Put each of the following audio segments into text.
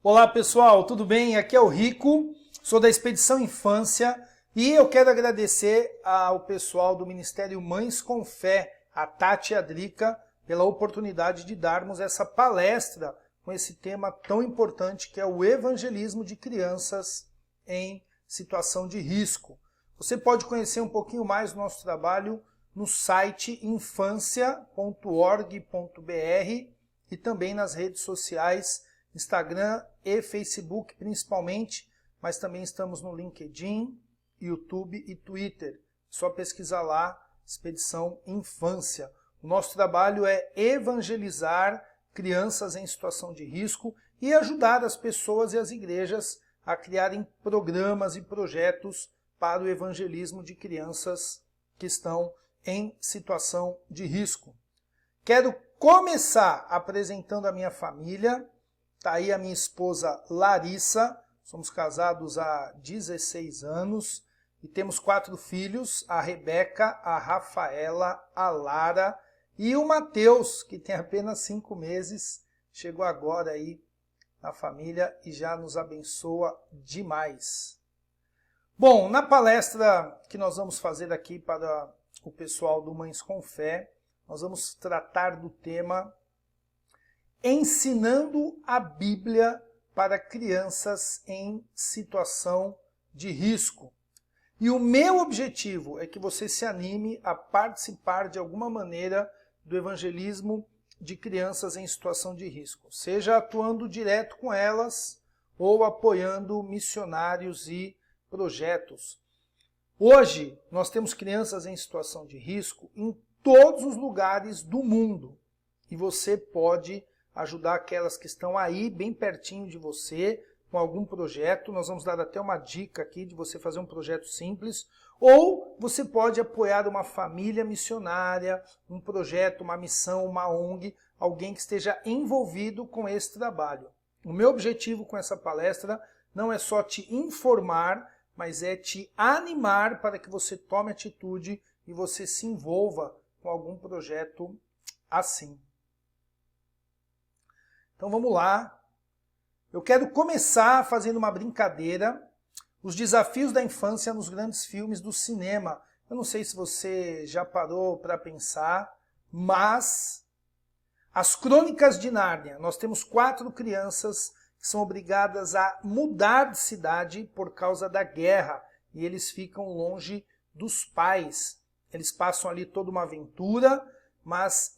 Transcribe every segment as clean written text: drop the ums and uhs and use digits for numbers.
Olá pessoal, tudo bem? Aqui é o Rico, sou da Expedição Infância e eu quero agradecer ao pessoal do Ministério Mães com Fé, a Tati e a Drica, pela oportunidade de darmos essa palestra com esse tema tão importante que é o evangelismo de crianças em situação de risco. Você pode conhecer um pouquinho mais do nosso trabalho no site infancia.org.br e também nas redes sociais Instagram e Facebook principalmente, mas também estamos no LinkedIn, YouTube e Twitter. Só pesquisar lá, Expedição Infância. O nosso trabalho é evangelizar crianças em situação de risco e ajudar as pessoas e as igrejas a criarem programas e projetos para o evangelismo de crianças que estão em situação de risco. Quero começar apresentando a minha família. Está aí a minha esposa Larissa, somos casados há 16 anos e temos 4 filhos, a Rebeca, a Rafaela, a Lara e o Matheus, que tem apenas 5 meses, chegou agora aí na família e já nos abençoa demais. Bom, na palestra que nós vamos fazer aqui para o pessoal do Mães com Fé, nós vamos tratar do tema Ensinando a Bíblia para crianças em situação de risco. E o meu objetivo é que você se anime a participar de alguma maneira do evangelismo de crianças em situação de risco, seja atuando direto com elas ou apoiando missionários e projetos. Hoje, nós temos crianças em situação de risco em todos os lugares do mundo e você pode ajudar aquelas que estão aí bem pertinho de você com algum projeto. Nós vamos dar até uma dica aqui de você fazer um projeto simples. Ou você pode apoiar uma família missionária, um projeto, uma missão, uma ONG, alguém que esteja envolvido com esse trabalho. O meu objetivo com essa palestra não é só te informar, mas é te animar para que você tome atitude e você se envolva com algum projeto assim. Então vamos lá. Eu quero começar fazendo uma brincadeira. Os desafios da infância nos grandes filmes do cinema. Eu não sei se você já parou para pensar, mas as Crônicas de Nárnia. Nós temos 4 crianças que são obrigadas a mudar de cidade por causa da guerra. E eles ficam longe dos pais. Eles passam ali toda uma aventura, mas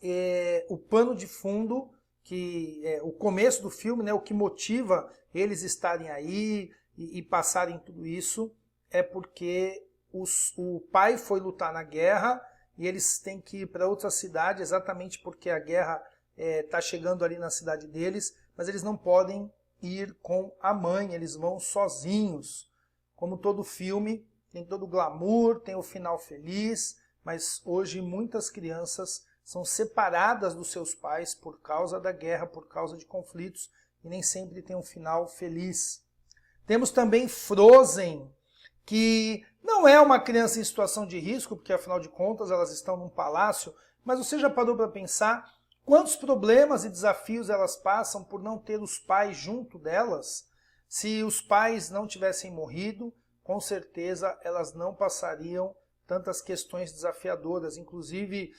o pano de fundo que o começo do filme, né, o que motiva eles estarem aí e passarem tudo isso é porque o pai foi lutar na guerra e eles têm que ir para outra cidade exatamente porque a guerra está chegando ali na cidade deles, mas eles não podem ir com a mãe, eles vão sozinhos. Como todo filme, tem todo o glamour, tem o final feliz, mas hoje muitas crianças são separadas dos seus pais por causa da guerra, por causa de conflitos, e nem sempre tem um final feliz. Temos também Frozen, que não é uma criança em situação de risco, porque afinal de contas elas estão num palácio, mas você já parou para pensar quantos problemas e desafios elas passam por não ter os pais junto delas? Se os pais não tivessem morrido, com certeza elas não passariam tantas questões desafiadoras, inclusive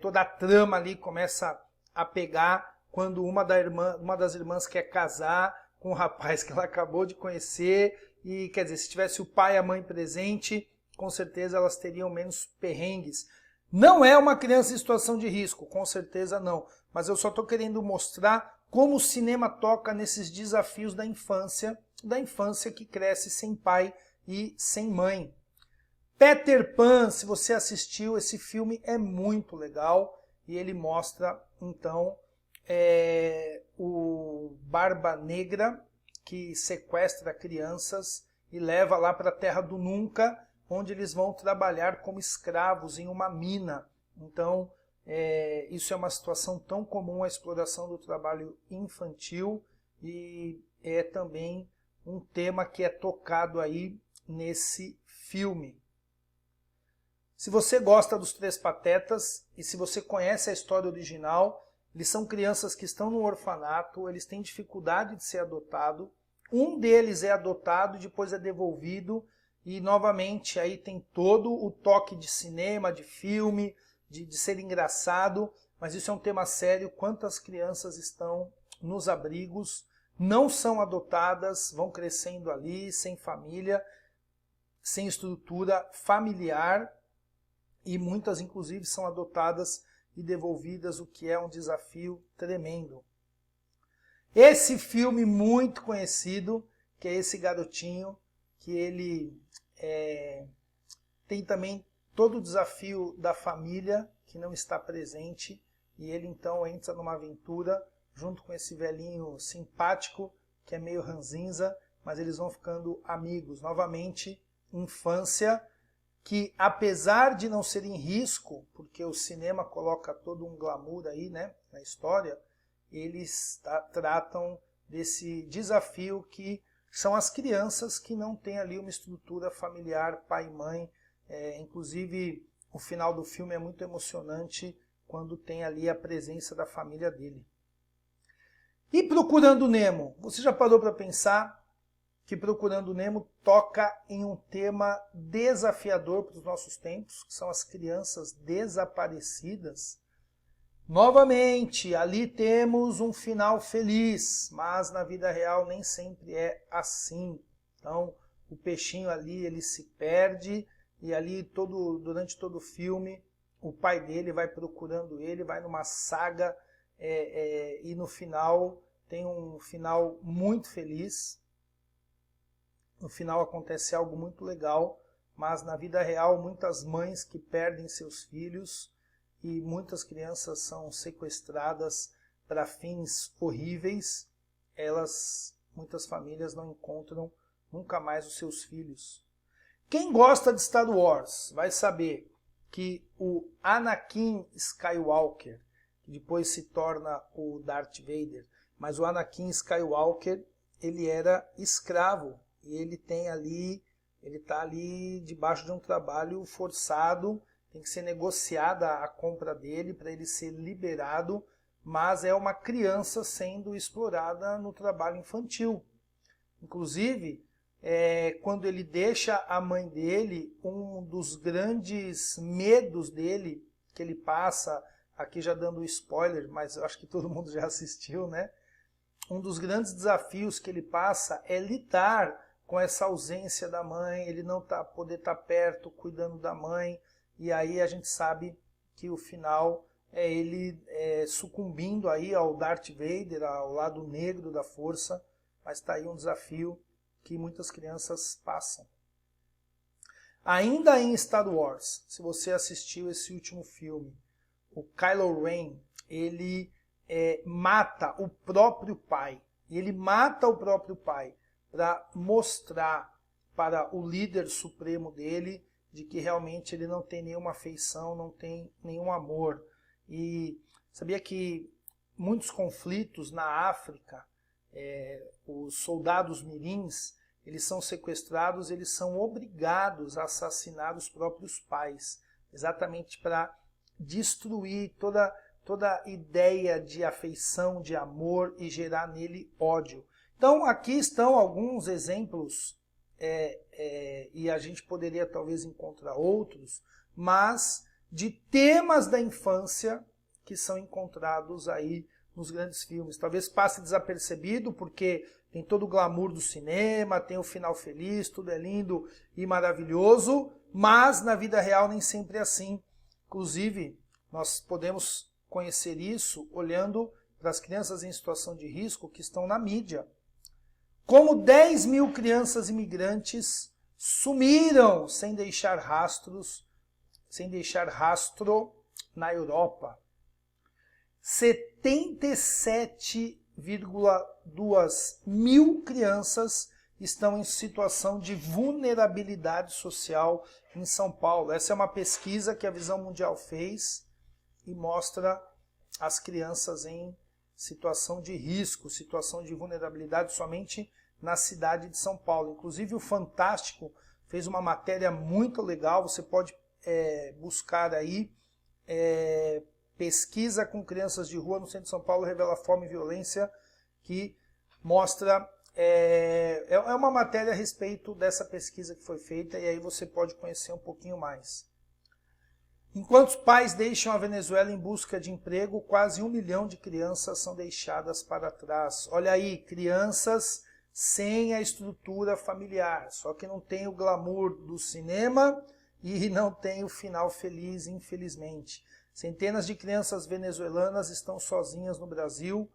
toda a trama ali começa a pegar quando uma das irmãs quer casar com um rapaz que ela acabou de conhecer, e quer dizer, se tivesse o pai e a mãe presente, com certeza elas teriam menos perrengues. Não é uma criança em situação de risco, com certeza não, mas eu só estou querendo mostrar como o cinema toca nesses desafios da infância que cresce sem pai e sem mãe. Peter Pan, se você assistiu, esse filme é muito legal e ele mostra, então, o Barba Negra que sequestra crianças e leva lá para a Terra do Nunca, onde eles vão trabalhar como escravos em uma mina. Então, isso é uma situação tão comum, a exploração do trabalho infantil, e é também um tema que é tocado aí nesse filme. Se você gosta dos Três Patetas e se você conhece a história original, Eles são crianças que estão no orfanato, eles têm dificuldade de ser adotado. Um deles é adotado, depois é devolvido, e novamente aí tem todo o toque de cinema, de filme, de ser engraçado, mas isso é um tema sério. Quantas crianças estão nos abrigos, não são adotadas, vão crescendo ali, sem família, sem estrutura familiar, e muitas inclusive são adotadas e devolvidas, o que é um desafio tremendo. Esse filme muito conhecido, que é esse garotinho, que ele tem também todo o desafio da família que não está presente, e ele então entra numa aventura junto com esse velhinho simpático, que é meio ranzinza, mas eles vão ficando amigos. Novamente, infância, que apesar de não ser em risco, porque o cinema coloca todo um glamour aí, né, na história, eles tratam desse desafio que são as crianças que não têm ali uma estrutura familiar, pai e mãe. Inclusive, o final do filme é muito emocionante quando tem ali a presença da família dele. E Procurando Nemo? Você já parou para pensar que Procurando Nemo toca em um tema desafiador para os nossos tempos, que são as crianças desaparecidas? Novamente, ali temos um final feliz, mas na vida real nem sempre é assim. Então, o peixinho ali, ele se perde, e ali durante todo o filme, o pai dele vai procurando ele, vai numa saga, e no final tem um final muito feliz. No final acontece algo muito legal, mas na vida real muitas mães que perdem seus filhos e muitas crianças são sequestradas para fins horríveis. Muitas famílias não encontram nunca mais os seus filhos. Quem gosta de Star Wars vai saber que o Anakin Skywalker, que depois se torna o Darth Vader, mas o Anakin Skywalker, ele era escravo. E ele está ali debaixo de um trabalho forçado, tem que ser negociada a compra dele para ele ser liberado, mas é uma criança sendo explorada no trabalho infantil. Inclusive, quando ele deixa a mãe dele, um dos grandes medos dele, que ele passa, aqui já dando spoiler, mas eu acho que todo mundo já assistiu, né? Um dos grandes desafios que ele passa é lidar com essa ausência da mãe, ele não poder estar perto, cuidando da mãe, e aí a gente sabe que o final é ele sucumbindo aí ao Darth Vader, ao lado negro da força, mas está aí um desafio que muitas crianças passam. Ainda em Star Wars, se você assistiu esse último filme, o Kylo Ren, ele mata o próprio pai, para mostrar para o líder supremo dele de que realmente ele não tem nenhuma afeição, não tem nenhum amor. E sabia que muitos conflitos na África, os soldados mirins, eles são sequestrados, eles são obrigados a assassinar os próprios pais, exatamente para destruir toda ideia de afeição, de amor, e gerar nele ódio. Então, aqui estão alguns exemplos, e a gente poderia talvez encontrar outros, mas de temas da infância que são encontrados aí nos grandes filmes. Talvez passe desapercebido, porque tem todo o glamour do cinema, tem o final feliz, tudo é lindo e maravilhoso, mas na vida real nem sempre é assim. Inclusive, nós podemos conhecer isso olhando para as crianças em situação de risco que estão na mídia. Como 10 mil crianças imigrantes sumiram sem deixar rastro na Europa. 77,2 mil crianças estão em situação de vulnerabilidade social em São Paulo. Essa é uma pesquisa que a Visão Mundial fez e mostra as crianças em situação de risco, situação de vulnerabilidade somente na cidade de São Paulo. Inclusive o Fantástico fez uma matéria muito legal, você pode buscar aí, pesquisa com crianças de rua no centro de São Paulo revela fome e violência, que mostra... É uma matéria a respeito dessa pesquisa que foi feita, e aí você pode conhecer um pouquinho mais. Enquanto os pais deixam a Venezuela em busca de emprego, quase 1 milhão de crianças são deixadas para trás. Olha aí, crianças sem a estrutura familiar, só que não tem o glamour do cinema e não tem o final feliz, infelizmente. Centenas de crianças venezuelanas estão sozinhas no Brasil,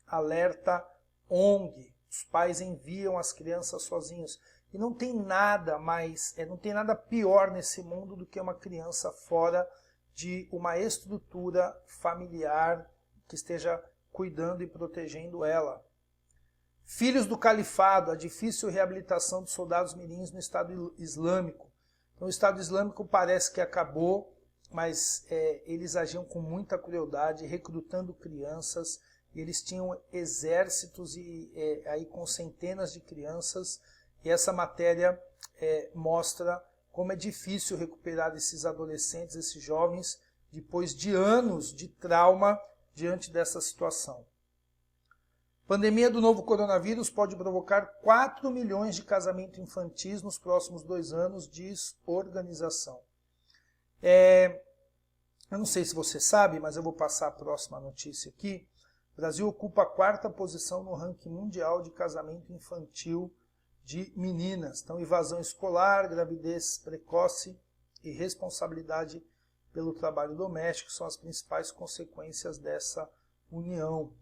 alerta ONG. Os pais enviam as crianças sozinhos. E não tem nada mais, não tem nada pior nesse mundo do que uma criança fora de uma estrutura familiar que esteja cuidando e protegendo ela. Filhos do Califado, a difícil reabilitação dos soldados mirins no Estado Islâmico. Então o Estado Islâmico parece que acabou, mas eles agiam com muita crueldade, recrutando crianças. E eles tinham exércitos aí com centenas de crianças. E essa matéria mostra como é difícil recuperar esses adolescentes, esses jovens, depois de anos de trauma diante dessa situação. Pandemia do novo coronavírus pode provocar 4 milhões de casamentos infantis nos próximos 2 anos, diz organização. Eu não sei se você sabe, mas eu vou passar a próxima notícia aqui. O Brasil ocupa a 4ª posição no ranking mundial de casamento infantil de meninas. Então, evasão escolar, gravidez precoce e responsabilidade pelo trabalho doméstico são as principais consequências dessa união.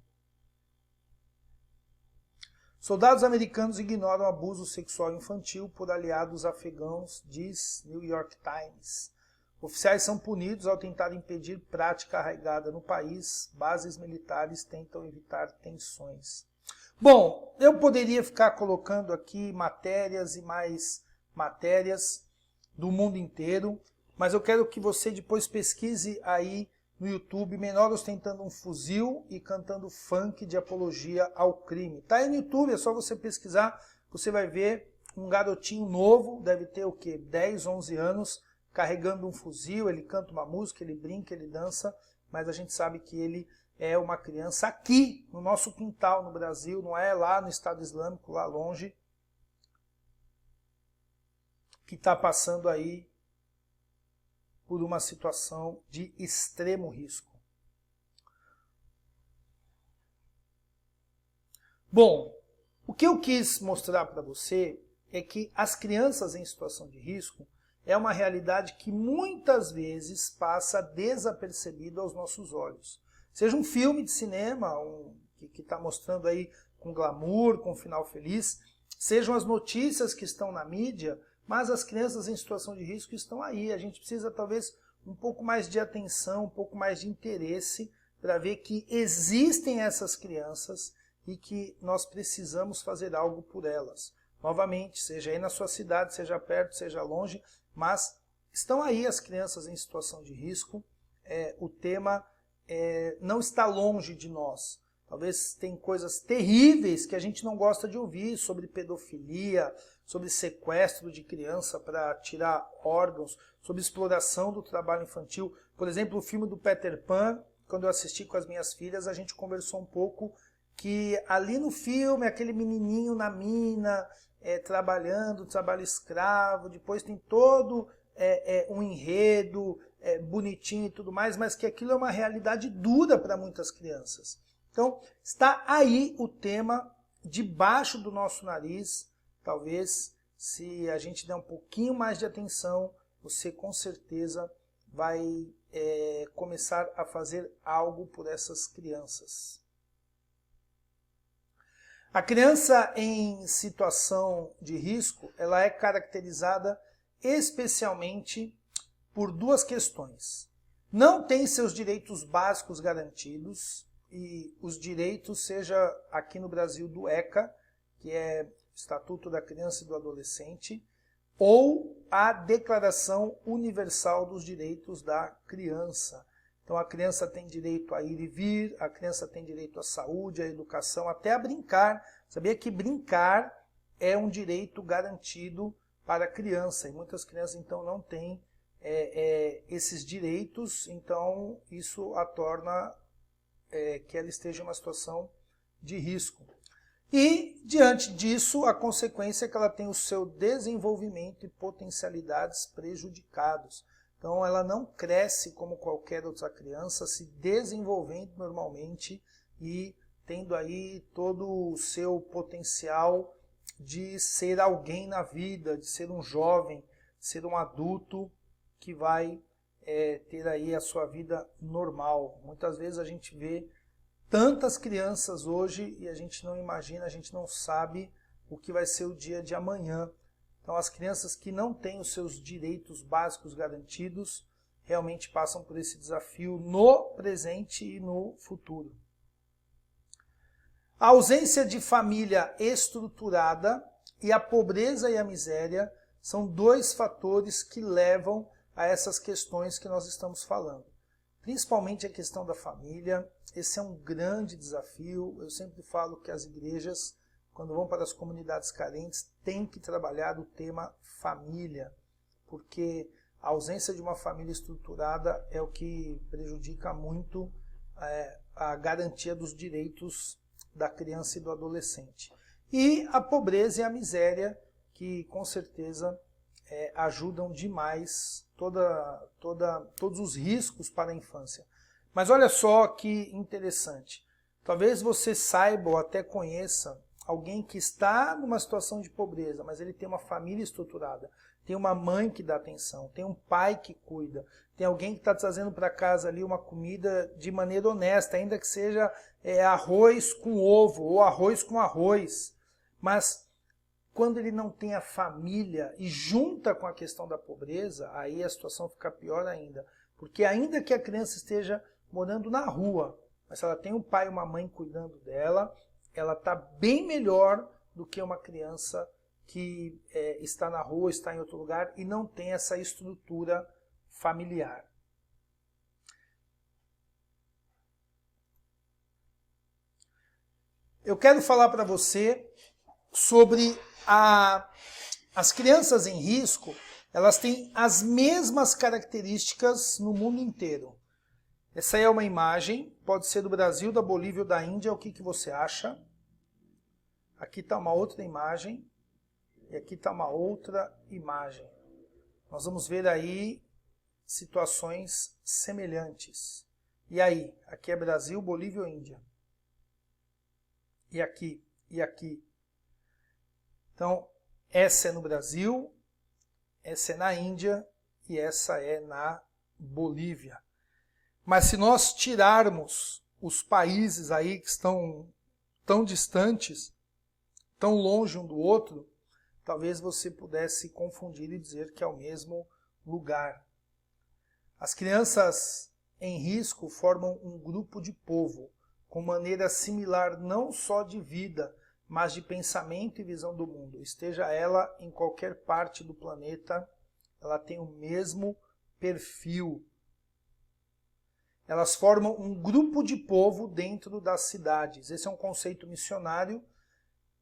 Soldados americanos ignoram abuso sexual infantil por aliados afegãos, diz New York Times. Oficiais são punidos ao tentar impedir prática arraigada no país. Bases militares tentam evitar tensões. Bom, eu poderia ficar colocando aqui matérias e mais matérias do mundo inteiro, mas eu quero que você depois pesquise aí no YouTube menor ostentando um fuzil e cantando funk de apologia ao crime. Tá aí no YouTube, é só você pesquisar, você vai ver um garotinho novo, deve ter o quê? 10, 11 anos, carregando um fuzil, ele canta uma música, ele brinca, ele dança, mas a gente sabe que ele é uma criança aqui, no nosso quintal, no Brasil, não é lá no Estado Islâmico, lá longe, que está passando aí por uma situação de extremo risco. Bom, o que eu quis mostrar para você é que as crianças em situação de risco é uma realidade que muitas vezes passa desapercebido aos nossos olhos. Seja um filme de cinema que está mostrando aí com glamour, com final feliz, sejam as notícias que estão na mídia, mas as crianças em situação de risco estão aí. A gente precisa talvez um pouco mais de atenção, um pouco mais de interesse para ver que existem essas crianças e que nós precisamos fazer algo por elas. Novamente, seja aí na sua cidade, seja perto, seja longe, mas estão aí as crianças em situação de risco. O tema não está longe de nós. Talvez tem coisas terríveis que a gente não gosta de ouvir sobre pedofilia, sobre sequestro de criança para tirar órgãos, sobre exploração do trabalho infantil. Por exemplo, o filme do Peter Pan, quando eu assisti com as minhas filhas, a gente conversou um pouco que ali no filme, aquele menininho na mina, trabalhando, trabalho escravo, depois tem todo um enredo bonitinho e tudo mais, mas que aquilo é uma realidade dura para muitas crianças. Então, está aí o tema debaixo do nosso nariz. Talvez, se a gente der um pouquinho mais de atenção, você com certeza vai começar a fazer algo por essas crianças. A criança em situação de risco, ela é caracterizada especialmente por 2 questões. Não tem seus direitos básicos garantidos, e os direitos, seja aqui no Brasil do ECA, que é Estatuto da Criança e do Adolescente, ou a Declaração Universal dos Direitos da Criança. Então a criança tem direito a ir e vir, a criança tem direito à saúde, à educação, até a brincar. Sabia que brincar é um direito garantido para a criança, e muitas crianças então não têm esses direitos, então isso a torna que ela esteja em uma situação de risco. E, diante disso, a consequência é que ela tem o seu desenvolvimento e potencialidades prejudicados. Então, ela não cresce como qualquer outra criança, se desenvolvendo normalmente e tendo aí todo o seu potencial de ser alguém na vida, de ser um jovem, ser um adulto que vai ter aí a sua vida normal. Muitas vezes a gente vê tantas crianças hoje e a gente não imagina, a gente não sabe o que vai ser o dia de amanhã. Então as crianças que não têm os seus direitos básicos garantidos realmente passam por esse desafio no presente e no futuro. A ausência de família estruturada e a pobreza e a miséria são dois fatores que levam a essas questões que nós estamos falando. Principalmente a questão da família. Esse é um grande desafio. Eu sempre falo que as igrejas, quando vão para as comunidades carentes, têm que trabalhar o tema família, porque a ausência de uma família estruturada é o que prejudica muito a garantia dos direitos da criança e do adolescente. E a pobreza e a miséria, que com certeza ajudam demais todos os riscos para a infância. Mas olha só que interessante. Talvez você saiba ou até conheça alguém que está numa situação de pobreza, mas ele tem uma família estruturada, tem uma mãe que dá atenção, tem um pai que cuida, tem alguém que está trazendo para casa ali uma comida de maneira honesta, ainda que seja arroz com ovo ou arroz com arroz. Mas quando ele não tem a família e junta com a questão da pobreza, aí a situação fica pior ainda. Porque ainda que a criança esteja morando na rua, mas se ela tem um pai e uma mãe cuidando dela, ela está bem melhor do que uma criança que está na rua, está em outro lugar e não tem essa estrutura familiar. Eu quero falar para você sobre as crianças em risco. Elas têm as mesmas características no mundo inteiro. Essa aí é uma imagem, pode ser do Brasil, da Bolívia ou da Índia, o que você acha? Aqui está uma outra imagem e aqui está uma outra imagem. Nós vamos ver aí situações semelhantes. E aí? Aqui é Brasil, Bolívia ou Índia? E aqui? E aqui? Então, essa é no Brasil, essa é na Índia e essa é na Bolívia. Mas se nós tirarmos os países aí que estão tão distantes, tão longe um do outro, talvez você pudesse confundir e dizer que é o mesmo lugar. As crianças em risco formam um grupo de povo com maneira similar não só de vida, mas de pensamento e visão do mundo. Esteja ela em qualquer parte do planeta, ela tem o mesmo perfil. Elas formam um grupo de povo dentro das cidades. Esse é um conceito missionário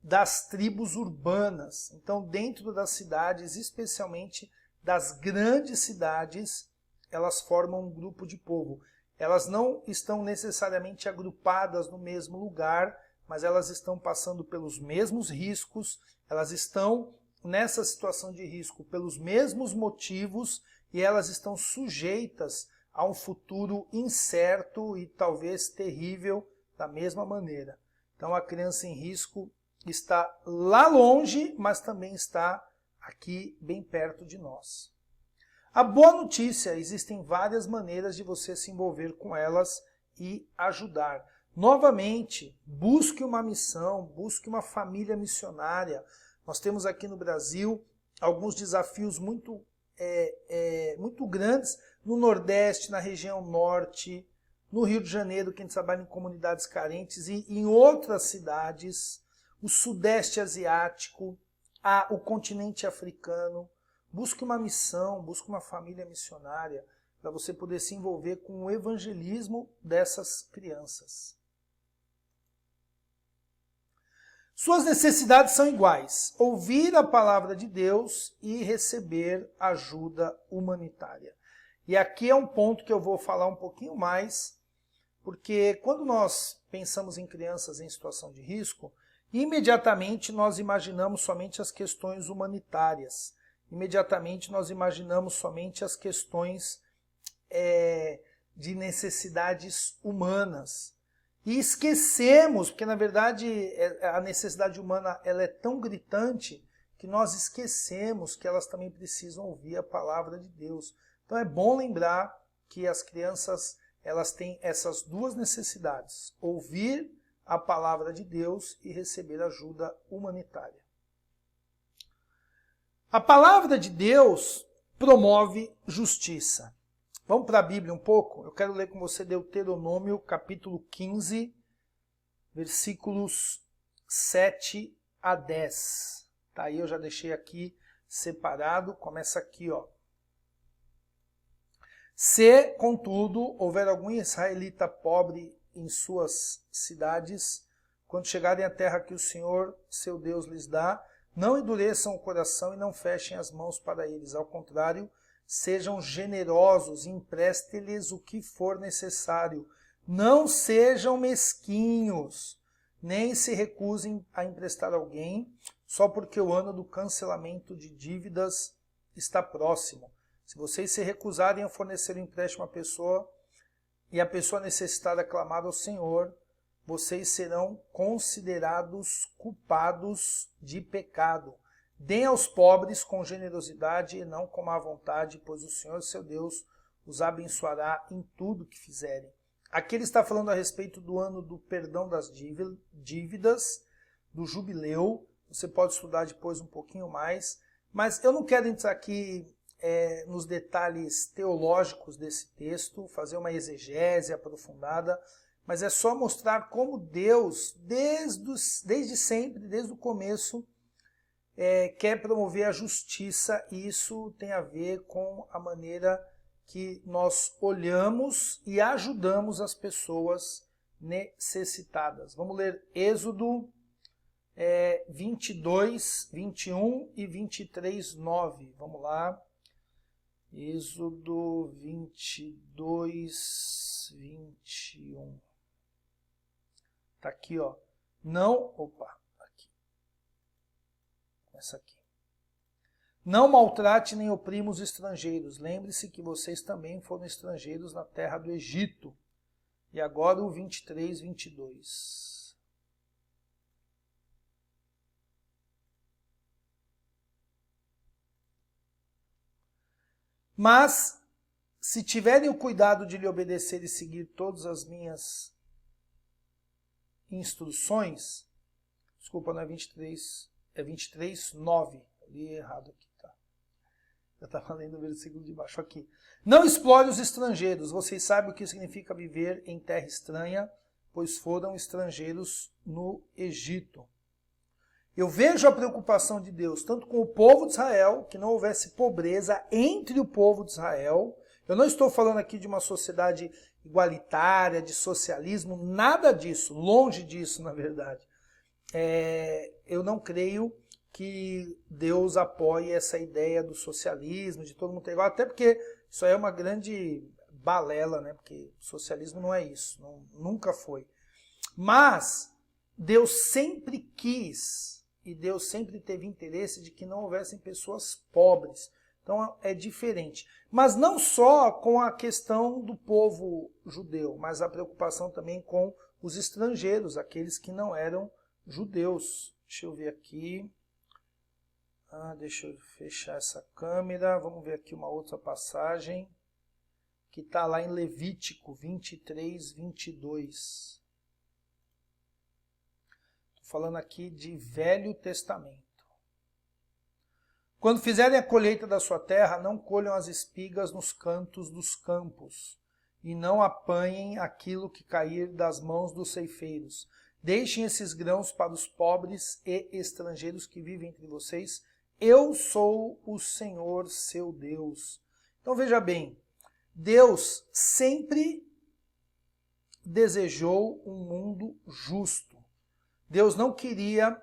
das tribos urbanas. Então, dentro das cidades, especialmente das grandes cidades, elas formam um grupo de povo. Elas não estão necessariamente agrupadas no mesmo lugar, mas elas estão passando pelos mesmos riscos, elas estão nessa situação de risco pelos mesmos motivos e elas estão sujeitas a um futuro incerto e talvez terrível da mesma maneira. Então a criança em risco está lá longe, mas também está aqui bem perto de nós. A boa notícia, existem várias maneiras de você se envolver com elas e ajudar. Novamente, busque uma missão, busque uma família missionária. Nós temos aqui no Brasil alguns desafios muito grandes no Nordeste, na região Norte, no Rio de Janeiro, que a gente trabalha em comunidades carentes, e em outras cidades, o Sudeste Asiático, o continente africano. Busque uma missão, busque uma família missionária para você poder se envolver com o evangelismo dessas crianças. Suas necessidades são iguais: ouvir a palavra de Deus e receber ajuda humanitária. E aqui é um ponto que eu vou falar um pouquinho mais, porque quando nós pensamos em crianças em situação de risco, imediatamente nós imaginamos somente as questões humanitárias. Imediatamente nós imaginamos somente as questões de necessidades humanas. E esquecemos, porque na verdade a necessidade humana ela é tão gritante que nós esquecemos que elas também precisam ouvir a palavra de Deus. Então é bom lembrar que as crianças elas têm essas duas necessidades: ouvir a palavra de Deus e receber ajuda humanitária. A palavra de Deus promove justiça. Vamos para a Bíblia um pouco? Eu quero ler com você Deuteronômio, capítulo 15, versículos 7 a 10. Tá aí, eu já deixei aqui separado. Começa aqui, ó. Se, contudo, houver algum israelita pobre em suas cidades, quando chegarem à terra que o Senhor, seu Deus, lhes dá, não endureçam o coração e não fechem as mãos para eles. Ao contrário, sejam generosos e emprestem-lhes o que for necessário. Não sejam mesquinhos, nem se recusem a emprestar alguém, só porque o ano do cancelamento de dívidas está próximo. Se vocês se recusarem a fornecer um empréstimo à pessoa e a pessoa necessitada clamar ao Senhor, vocês serão considerados culpados de pecado. Deem aos pobres com generosidade e não com má vontade, pois o Senhor, seu Deus, os abençoará em tudo que fizerem. Aqui ele está falando a respeito do ano do perdão das dívidas, do jubileu. Você pode estudar depois um pouquinho mais, mas eu não quero entrar aqui nos detalhes teológicos desse texto, fazer uma exegese aprofundada, mas é só mostrar como Deus, desde sempre, desde o começo, quer promover a justiça, e isso tem a ver com a maneira que nós olhamos e ajudamos as pessoas necessitadas. Vamos ler Êxodo 22, 21 e 23, 9. Vamos lá. Êxodo 22, 21. Tá aqui, ó. Essa aqui. Não maltrate nem oprima os estrangeiros. Lembre-se que vocês também foram estrangeiros na terra do Egito. E agora o 23, 22. Mas, se tiverem o cuidado de lhe obedecer e seguir todas as minhas instruções, desculpa, não é 23, é 23, 9. Eu li errado aqui, tá? Eu estava lendo o versículo de baixo aqui. Não explore os estrangeiros. Vocês sabem o que significa viver em terra estranha, pois foram estrangeiros no Egito. Eu vejo a preocupação de Deus, tanto com o povo de Israel, que não houvesse pobreza entre o povo de Israel. Eu não estou falando aqui de uma sociedade igualitária, de socialismo, nada disso, longe disso, na verdade. Eu não creio que Deus apoie essa ideia do socialismo, de todo mundo ter igual, até porque isso aí é uma grande balela, né? Porque o socialismo não é isso, nunca foi. Mas Deus sempre quis e Deus sempre teve interesse de que não houvessem pessoas pobres. Então é diferente. Mas não só com a questão do povo judeu, mas a preocupação também com os estrangeiros, aqueles que não eram judeus. Deixa eu ver aqui. Deixa eu fechar essa câmera. Vamos ver aqui uma outra passagem que está lá em Levítico 23, 22. Falando aqui de Velho Testamento. Quando fizerem a colheita da sua terra, não colham as espigas nos cantos dos campos, e não apanhem aquilo que cair das mãos dos ceifeiros. Deixem esses grãos para os pobres e estrangeiros que vivem entre vocês. Eu sou o Senhor, seu Deus. Então veja bem, Deus sempre desejou um mundo justo. Deus não queria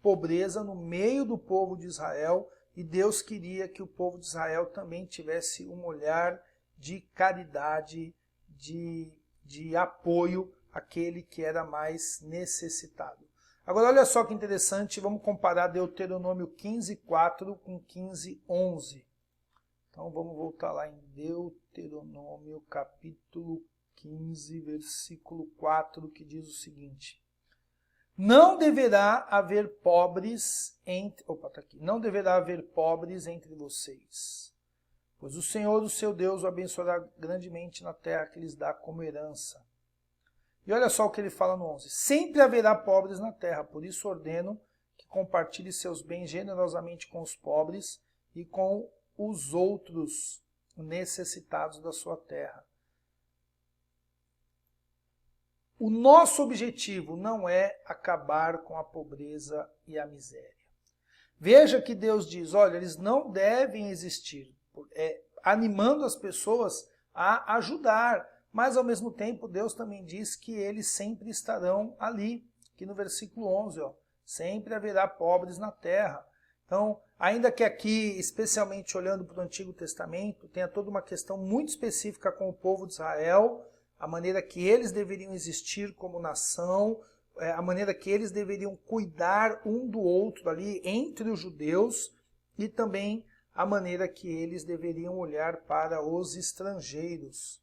pobreza no meio do povo de Israel, e Deus queria que o povo de Israel também tivesse um olhar de caridade, de apoio àquele que era mais necessitado. Agora olha só que interessante, vamos comparar Deuteronômio 15:4 com 15:11. Então vamos voltar lá em Deuteronômio capítulo 15, versículo 4, que diz o seguinte: Não deverá haver pobres entre... Não deverá haver pobres entre vocês, pois o Senhor, o seu Deus, o abençoará grandemente na terra que lhes dá como herança. E olha só o que ele fala no 11. Sempre haverá pobres na terra, por isso ordeno que compartilhe seus bens generosamente com os pobres e com os outros necessitados da sua terra. O nosso objetivo não é acabar com a pobreza e a miséria. Veja que Deus diz, olha, eles não devem existir, animando as pessoas a ajudar. Mas, ao mesmo tempo, Deus também diz que eles sempre estarão ali. Aqui no versículo 11, sempre haverá pobres na terra. Então, ainda que aqui, especialmente olhando para o Antigo Testamento, tenha toda uma questão muito específica com o povo de Israel, a maneira que eles deveriam existir como nação, a maneira que eles deveriam cuidar um do outro ali entre os judeus, e também a maneira que eles deveriam olhar para os estrangeiros.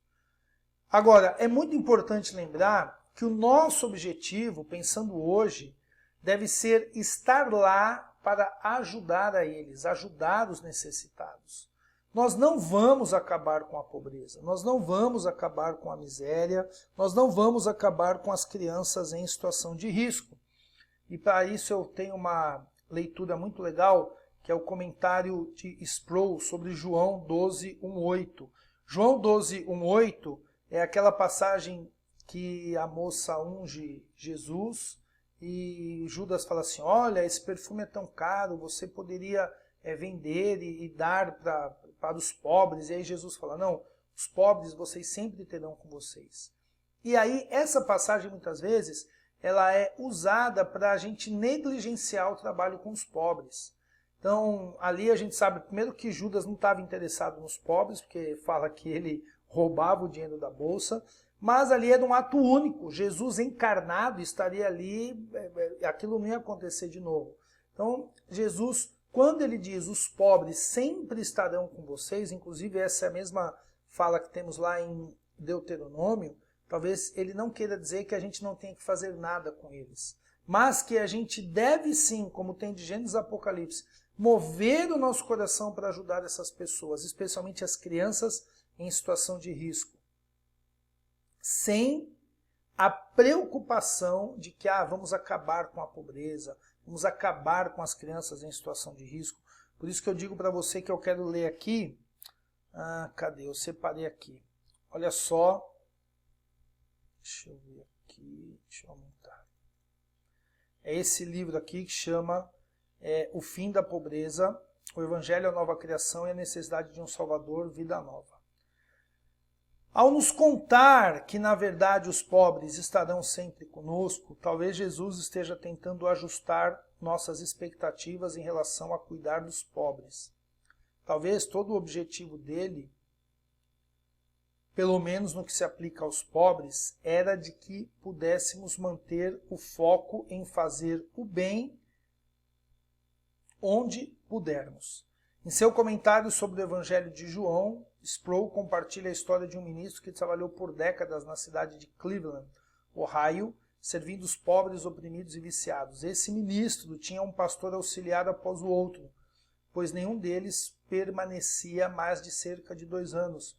Agora, é muito importante lembrar que o nosso objetivo, pensando hoje, deve ser estar lá para ajudar a eles, ajudar os necessitados. Nós não vamos acabar com a pobreza, nós não vamos acabar com a miséria, nós não vamos acabar com as crianças em situação de risco. E para isso eu tenho uma leitura muito legal, que é o comentário de Sproul sobre João 12:1-8. João 12:1-8 é aquela passagem que a moça unge Jesus e Judas fala assim, olha, esse perfume é tão caro, você poderia vender e dar para os pobres. E aí Jesus fala, não, os pobres vocês sempre terão com vocês. E aí essa passagem muitas vezes ela é usada para a gente negligenciar o trabalho com os pobres. Então ali a gente sabe primeiro que Judas não estava interessado nos pobres, porque fala que ele roubava o dinheiro da bolsa, mas ali era um ato único, Jesus encarnado estaria ali, aquilo não ia acontecer de novo. Então Jesus, quando ele diz os pobres sempre estarão com vocês, inclusive essa é a mesma fala que temos lá em Deuteronômio, talvez ele não queira dizer que a gente não tem que fazer nada com eles, mas que a gente deve sim, como tem de Gênesis e Apocalipse, mover o nosso coração para ajudar essas pessoas, especialmente as crianças em situação de risco, sem a preocupação de que vamos acabar com a pobreza, vamos acabar com as crianças em situação de risco. Por isso que eu digo para você que eu quero ler aqui, cadê? Eu separei aqui. Olha só, deixa eu ver aqui, deixa eu aumentar. É esse livro aqui que chama O Fim da Pobreza, o Evangelho, a Nova Criação e a Necessidade de um Salvador, Vida Nova. Ao nos contar que, na verdade, os pobres estarão sempre conosco, talvez Jesus esteja tentando ajustar nossas expectativas em relação a cuidar dos pobres. Talvez todo o objetivo dele, pelo menos no que se aplica aos pobres, era de que pudéssemos manter o foco em fazer o bem onde pudermos. Em seu comentário sobre o Evangelho de João, Sproul compartilha a história de um ministro que trabalhou por décadas na cidade de Cleveland, Ohio, servindo os pobres, oprimidos e viciados. Esse ministro tinha um pastor auxiliar após o outro, pois nenhum deles permanecia mais de cerca de 2 anos.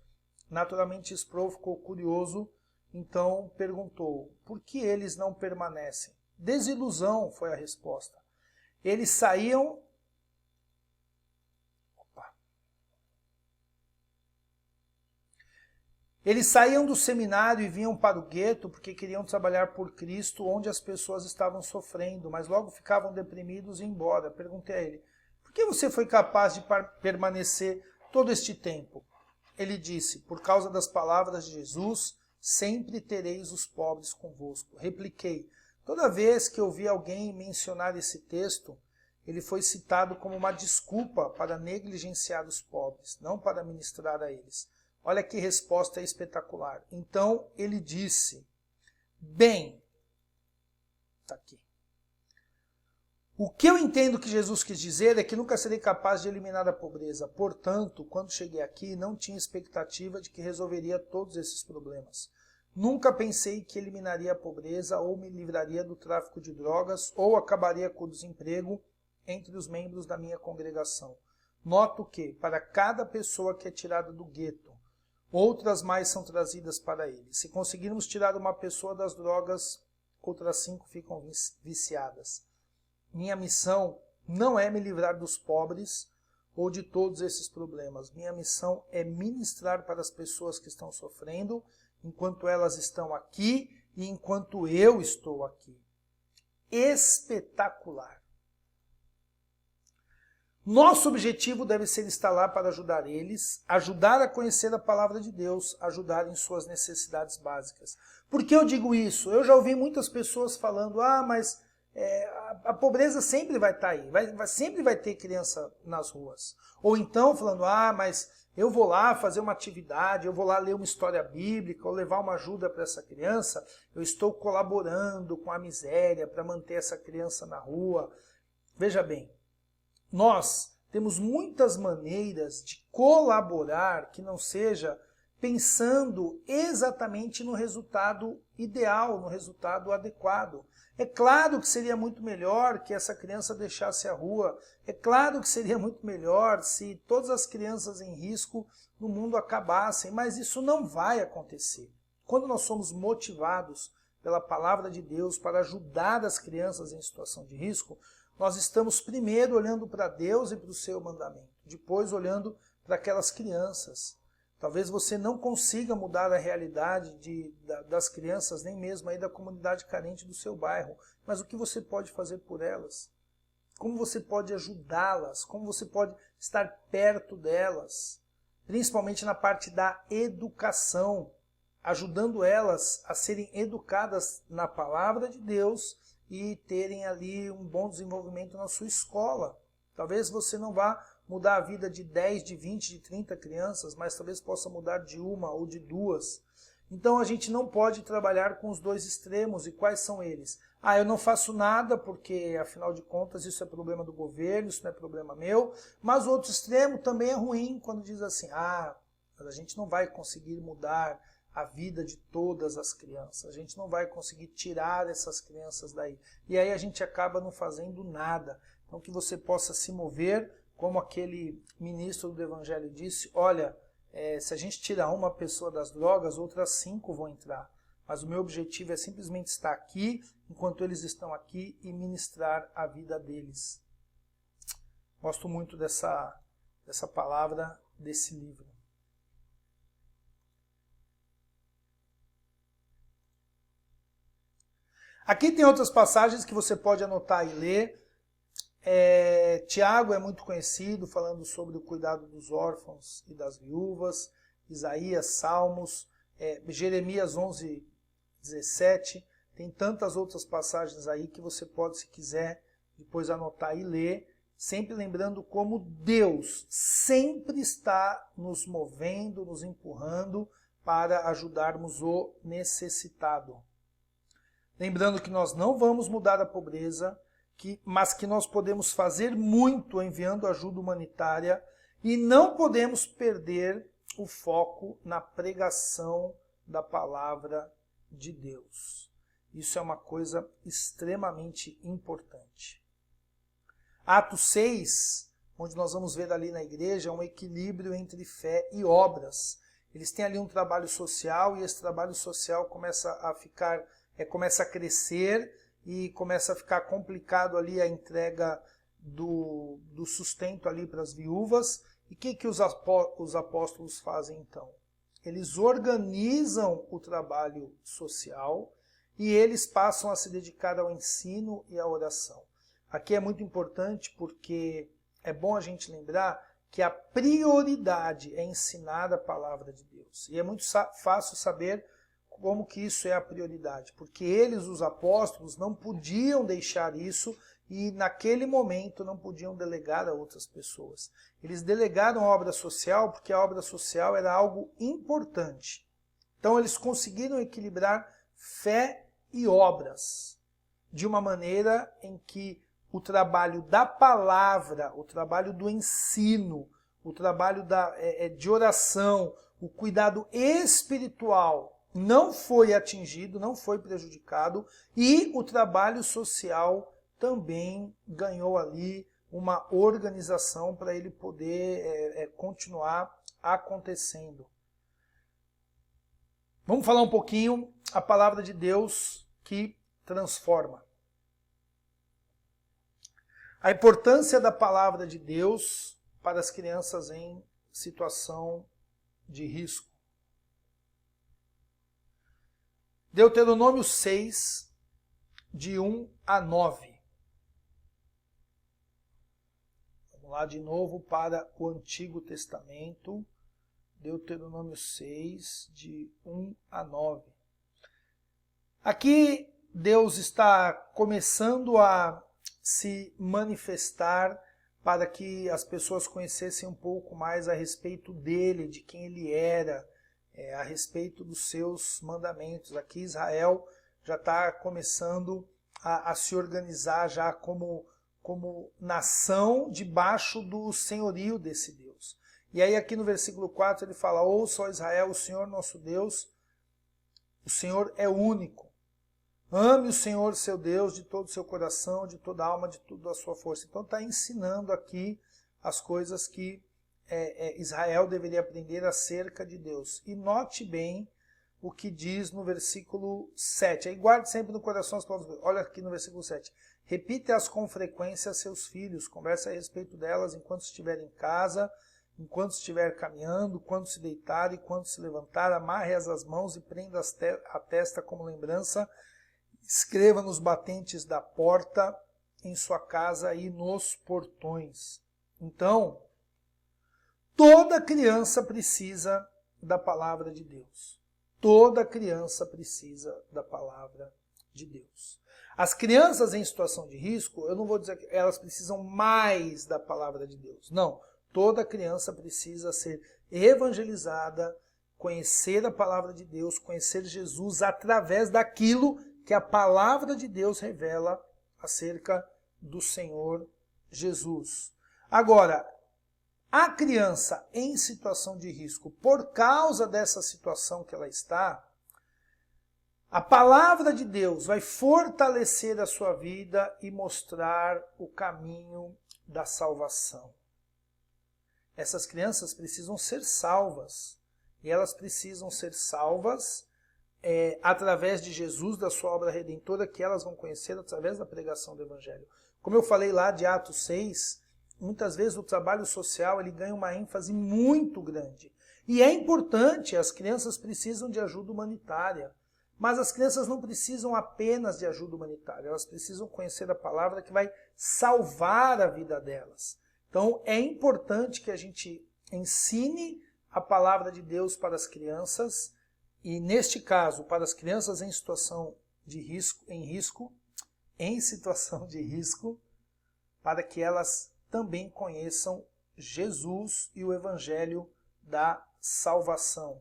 Naturalmente, Sproul ficou curioso, então perguntou, por que eles não permanecem? Desilusão, foi a resposta. Eles saíam... Eles saíam do seminário e vinham para o gueto porque queriam trabalhar por Cristo onde as pessoas estavam sofrendo, mas logo ficavam deprimidos e iam embora. Perguntei a ele, por que você foi capaz de permanecer todo este tempo? Ele disse, por causa das palavras de Jesus, sempre tereis os pobres convosco. Repliquei, Toda vez que eu vi alguém mencionar esse texto, ele foi citado como uma desculpa para negligenciar os pobres, não para ministrar a eles. Olha que resposta espetacular. Então ele disse, bem, está aqui. O que eu entendo que Jesus quis dizer é que nunca serei capaz de eliminar a pobreza. Portanto, quando cheguei aqui, não tinha expectativa de que resolveria todos esses problemas. Nunca pensei que eliminaria a pobreza ou me livraria do tráfico de drogas ou acabaria com o desemprego entre os membros da minha congregação. Noto que, para cada pessoa que é tirada do gueto, outras mais são trazidas para ele. Se conseguirmos tirar uma pessoa das drogas, outras 5 ficam viciadas. Minha missão não é me livrar dos pobres ou de todos esses problemas. Minha missão é ministrar para as pessoas que estão sofrendo, enquanto elas estão aqui e enquanto eu estou aqui. Espetacular! Nosso objetivo deve ser estar lá para ajudar eles, ajudar a conhecer a palavra de Deus, ajudar em suas necessidades básicas. Por que eu digo isso? Eu já ouvi muitas pessoas falando, mas a pobreza sempre vai estar aí, sempre vai ter criança nas ruas. Ou então falando, mas eu vou lá fazer uma atividade, eu vou lá ler uma história bíblica, ou levar uma ajuda para essa criança, eu estou colaborando com a miséria para manter essa criança na rua. Veja bem, nós temos muitas maneiras de colaborar que não seja pensando exatamente no resultado ideal, no resultado adequado. É claro que seria muito melhor que essa criança deixasse a rua. É claro que seria muito melhor se todas as crianças em risco no mundo acabassem, mas isso não vai acontecer. Quando nós somos motivados pela palavra de Deus para ajudar as crianças em situação de risco, nós estamos primeiro olhando para Deus e para o seu mandamento, depois olhando para aquelas crianças. Talvez você não consiga mudar a realidade das crianças, nem mesmo aí da comunidade carente do seu bairro. Mas o que você pode fazer por elas? Como você pode ajudá-las? Como você pode estar perto delas? Principalmente na parte da educação, ajudando elas a serem educadas na palavra de Deus e terem ali um bom desenvolvimento na sua escola. Talvez você não vá mudar a vida de 10, de 20, de 30 crianças, mas talvez possa mudar de 1 ou de 2. Então a gente não pode trabalhar com os dois extremos. E quais são eles? Eu não faço nada porque, afinal de contas, isso é problema do governo, isso não é problema meu. Mas o outro extremo também é ruim, quando diz assim, mas a gente não vai conseguir mudar a vida de todas as crianças. A gente não vai conseguir tirar essas crianças daí. E aí a gente acaba não fazendo nada. Então que você possa se mover, como aquele ministro do Evangelho disse, olha, se a gente tirar uma pessoa das drogas, outras 5 vão entrar. Mas o meu objetivo é simplesmente estar aqui, enquanto eles estão aqui, e ministrar a vida deles. Gosto muito dessa palavra, desse livro. Aqui tem outras passagens que você pode anotar e ler. Tiago é muito conhecido, falando sobre o cuidado dos órfãos e das viúvas. Isaías, Salmos, Jeremias 11, 17. Tem tantas outras passagens aí que você pode, se quiser, depois anotar e ler. Sempre lembrando como Deus sempre está nos movendo, nos empurrando para ajudarmos o necessitado. Lembrando que nós não vamos mudar a pobreza, mas que nós podemos fazer muito enviando ajuda humanitária e não podemos perder o foco na pregação da palavra de Deus. Isso é uma coisa extremamente importante. Atos 6, onde nós vamos ver ali na igreja, é um equilíbrio entre fé e obras. Eles têm ali um trabalho social e esse trabalho social começa a crescer e começa a ficar complicado ali a entrega do sustento ali para as viúvas. E o que os apóstolos fazem então? Eles organizam o trabalho social e eles passam a se dedicar ao ensino e à oração. Aqui é muito importante porque é bom a gente lembrar que a prioridade é ensinar a palavra de Deus. E é muito fácil saber como que isso é a prioridade? Porque eles, os apóstolos, não podiam deixar isso e naquele momento não podiam delegar a outras pessoas. Eles delegaram a obra social porque a obra social era algo importante. Então eles conseguiram equilibrar fé e obras de uma maneira em que o trabalho da palavra, o trabalho do ensino, o trabalho de oração, o cuidado espiritual não foi atingido, não foi prejudicado, e o trabalho social também ganhou ali uma organização para ele poder continuar acontecendo. Vamos falar um pouquinho a palavra de Deus que transforma. A importância da palavra de Deus para as crianças em situação de risco. Deuteronômio 6, de 1 a 9. Vamos lá de novo para o Antigo Testamento. Deuteronômio 6, de 1 a 9. Aqui Deus está começando a se manifestar para que as pessoas conhecessem um pouco mais a respeito dele, de quem ele era, a respeito dos seus mandamentos. Aqui Israel já está começando a se organizar já como nação debaixo do senhorio desse Deus. E aí aqui no versículo 4 ele fala: ouça, ó Israel, o Senhor nosso Deus, o Senhor é único. Ame o Senhor seu Deus de todo o seu coração, de toda a alma, de toda a sua força. Então está ensinando aqui as coisas que Israel deveria aprender acerca de Deus. E note bem o que diz no versículo 7. Aí guarde sempre no coração as palavras. Olha aqui no versículo 7. Repite-as com frequência a seus filhos. Converse a respeito delas enquanto estiver em casa, enquanto estiver caminhando, quando se deitar e quando se levantar. Amarre-as às mãos e prenda a testa como lembrança. Escreva nos batentes da porta, em sua casa e nos portões. Então, toda criança precisa da palavra de Deus. Toda criança precisa da palavra de Deus. As crianças em situação de risco, eu não vou dizer que elas precisam mais da palavra de Deus. Não, toda criança precisa ser evangelizada, conhecer a palavra de Deus, conhecer Jesus através daquilo que a palavra de Deus revela acerca do Senhor Jesus. Agora, a criança em situação de risco, por causa dessa situação que ela está, a palavra de Deus vai fortalecer a sua vida e mostrar o caminho da salvação. Essas crianças precisam ser salvas, e elas precisam ser salvas através de Jesus, da sua obra redentora, que elas vão conhecer através da pregação do Evangelho. Como eu falei lá de Atos 6, muitas vezes o trabalho social ele ganha uma ênfase muito grande. E é importante, as crianças precisam de ajuda humanitária. Mas as crianças não precisam apenas de ajuda humanitária, elas precisam conhecer a palavra que vai salvar a vida delas. Então é importante que a gente ensine a palavra de Deus para as crianças, e neste caso, para as crianças em situação de risco, para que elas também conheçam Jesus e o Evangelho da salvação.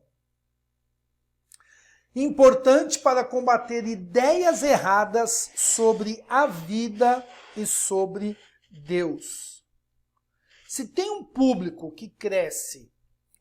Importante para combater ideias erradas sobre a vida e sobre Deus. Se tem um público que cresce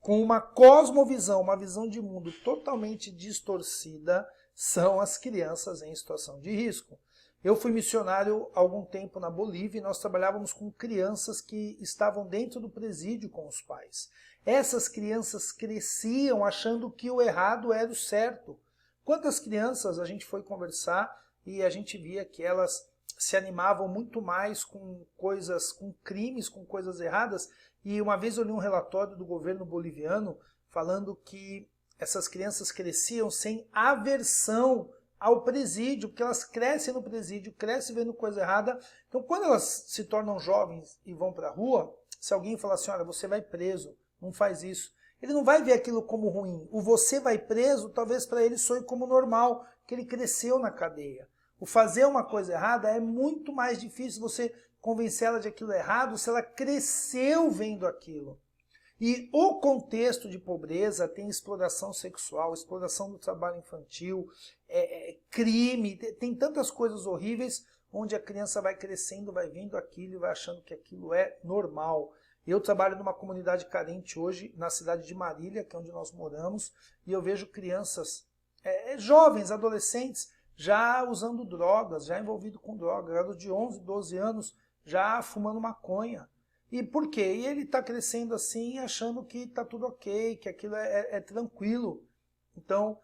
com uma cosmovisão, uma visão de mundo totalmente distorcida, são as crianças em situação de risco. Eu fui missionário há algum tempo na Bolívia e nós trabalhávamos com crianças que estavam dentro do presídio com os pais. Essas crianças cresciam achando que o errado era o certo. Quantas crianças a gente foi conversar e a gente via que elas se animavam muito mais com coisas, com crimes, com coisas erradas. E uma vez eu li um relatório do governo boliviano falando que essas crianças cresciam sem aversão ao presídio, porque elas crescem no presídio, crescem vendo coisa errada. Então quando elas se tornam jovens e vão para a rua, se alguém falar assim, olha, você vai preso, não faz isso, Ele não vai ver aquilo como ruim. O você vai preso, talvez para ele soe como normal, que ele cresceu na cadeia. O fazer uma coisa errada é muito mais difícil você convencer ela de aquilo errado se ela cresceu vendo aquilo. E o contexto de pobreza tem exploração sexual, exploração do trabalho infantil, crime, tem tantas coisas horríveis onde a criança vai crescendo, vai vendo aquilo e vai achando que aquilo é normal. Eu trabalho numa comunidade carente hoje, na cidade de Marília, que é onde nós moramos, e eu vejo crianças, jovens, adolescentes, já usando drogas, já envolvido com drogas, garotos de 11, 12 anos, já fumando maconha. E por quê? E ele está crescendo assim, achando que está tudo ok, que aquilo é tranquilo. Então,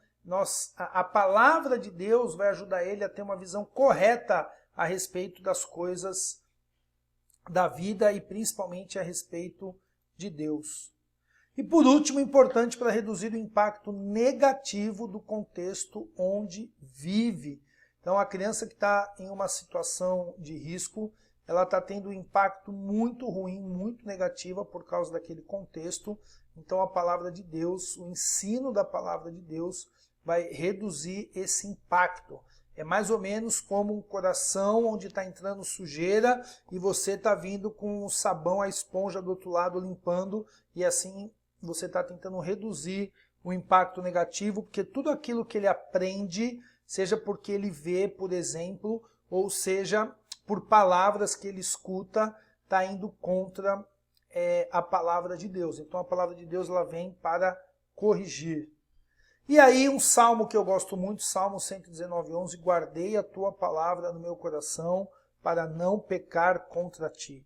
a palavra de Deus vai ajudar ele a ter uma visão correta a respeito das coisas da vida e principalmente a respeito de Deus. E por último, importante para reduzir o impacto negativo do contexto onde vive. Então, a criança que está em uma situação de risco, ela está tendo um impacto muito ruim, muito negativa por causa daquele contexto. Então a palavra de Deus, o ensino da palavra de Deus vai reduzir esse impacto. É mais ou menos como um coração onde está entrando sujeira e você está vindo com o sabão, a esponja do outro lado limpando e assim você está tentando reduzir o impacto negativo, porque tudo aquilo que ele aprende, seja porque ele vê, por exemplo, ou seja por palavras que ele escuta, está indo contra a palavra de Deus. Então a palavra de Deus ela vem para corrigir. E aí um salmo que eu gosto muito, Salmo 119:11, guardei a tua palavra no meu coração para não pecar contra ti.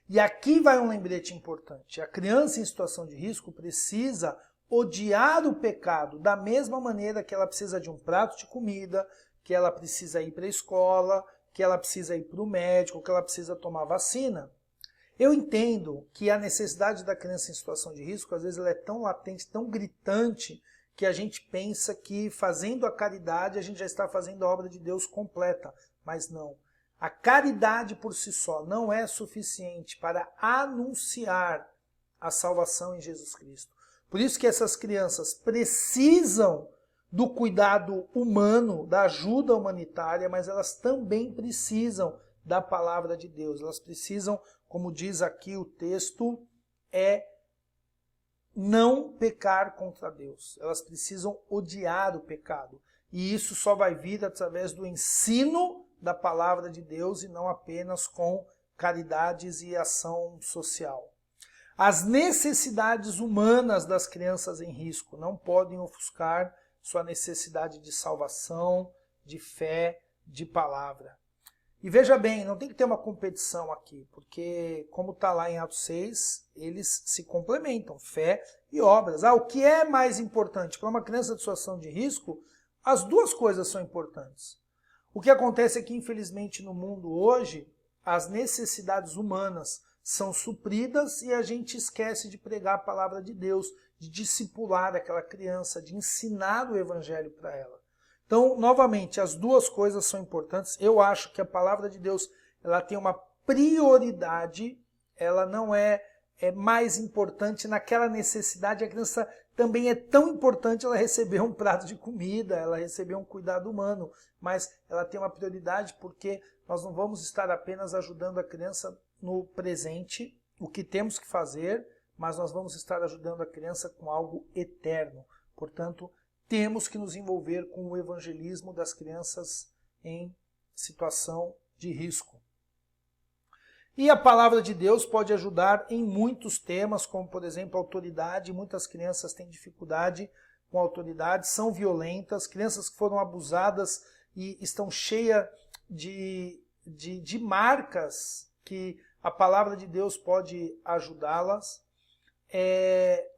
E aqui vai um lembrete importante. A criança em situação de risco precisa odiar o pecado da mesma maneira que ela precisa de um prato de comida, que ela precisa ir para a escola, que ela precisa ir para o médico, que ela precisa tomar vacina. Eu entendo que a necessidade da criança em situação de risco, às vezes ela é tão latente, tão gritante, que a gente pensa que fazendo a caridade a gente já está fazendo a obra de Deus completa. Mas não. A caridade por si só não é suficiente para anunciar a salvação em Jesus Cristo. Por isso que essas crianças precisam do cuidado humano, da ajuda humanitária, mas elas também precisam da palavra de Deus. Elas precisam, como diz aqui o texto, não pecar contra Deus. Elas precisam odiar o pecado. E isso só vai vir através do ensino da palavra de Deus e não apenas com caridades e ação social. As necessidades humanas das crianças em risco não podem ofuscar sua necessidade de salvação, de fé, de palavra. E veja bem, não tem que ter uma competição aqui, porque como está lá em Atos 6, eles se complementam, fé e obras. O que é mais importante? Para uma criança de situação de risco, as duas coisas são importantes. O que acontece é que, infelizmente, no mundo hoje, as necessidades humanas são supridas e a gente esquece de pregar a palavra de Deus, de discipular aquela criança, de ensinar o evangelho para ela. Então, novamente, as duas coisas são importantes. Eu acho que a palavra de Deus ela tem uma prioridade, ela não é mais importante naquela necessidade. A criança também é tão importante ela receber um prato de comida, ela receber um cuidado humano, mas ela tem uma prioridade porque nós não vamos estar apenas ajudando a criança no presente, o que temos que fazer, mas nós vamos estar ajudando a criança com algo eterno. Portanto, temos que nos envolver com o evangelismo das crianças em situação de risco. E a palavra de Deus pode ajudar em muitos temas, como por exemplo autoridade. Muitas crianças têm dificuldade com autoridade, são violentas, crianças que foram abusadas e estão cheias de marcas que a palavra de Deus pode ajudá-las.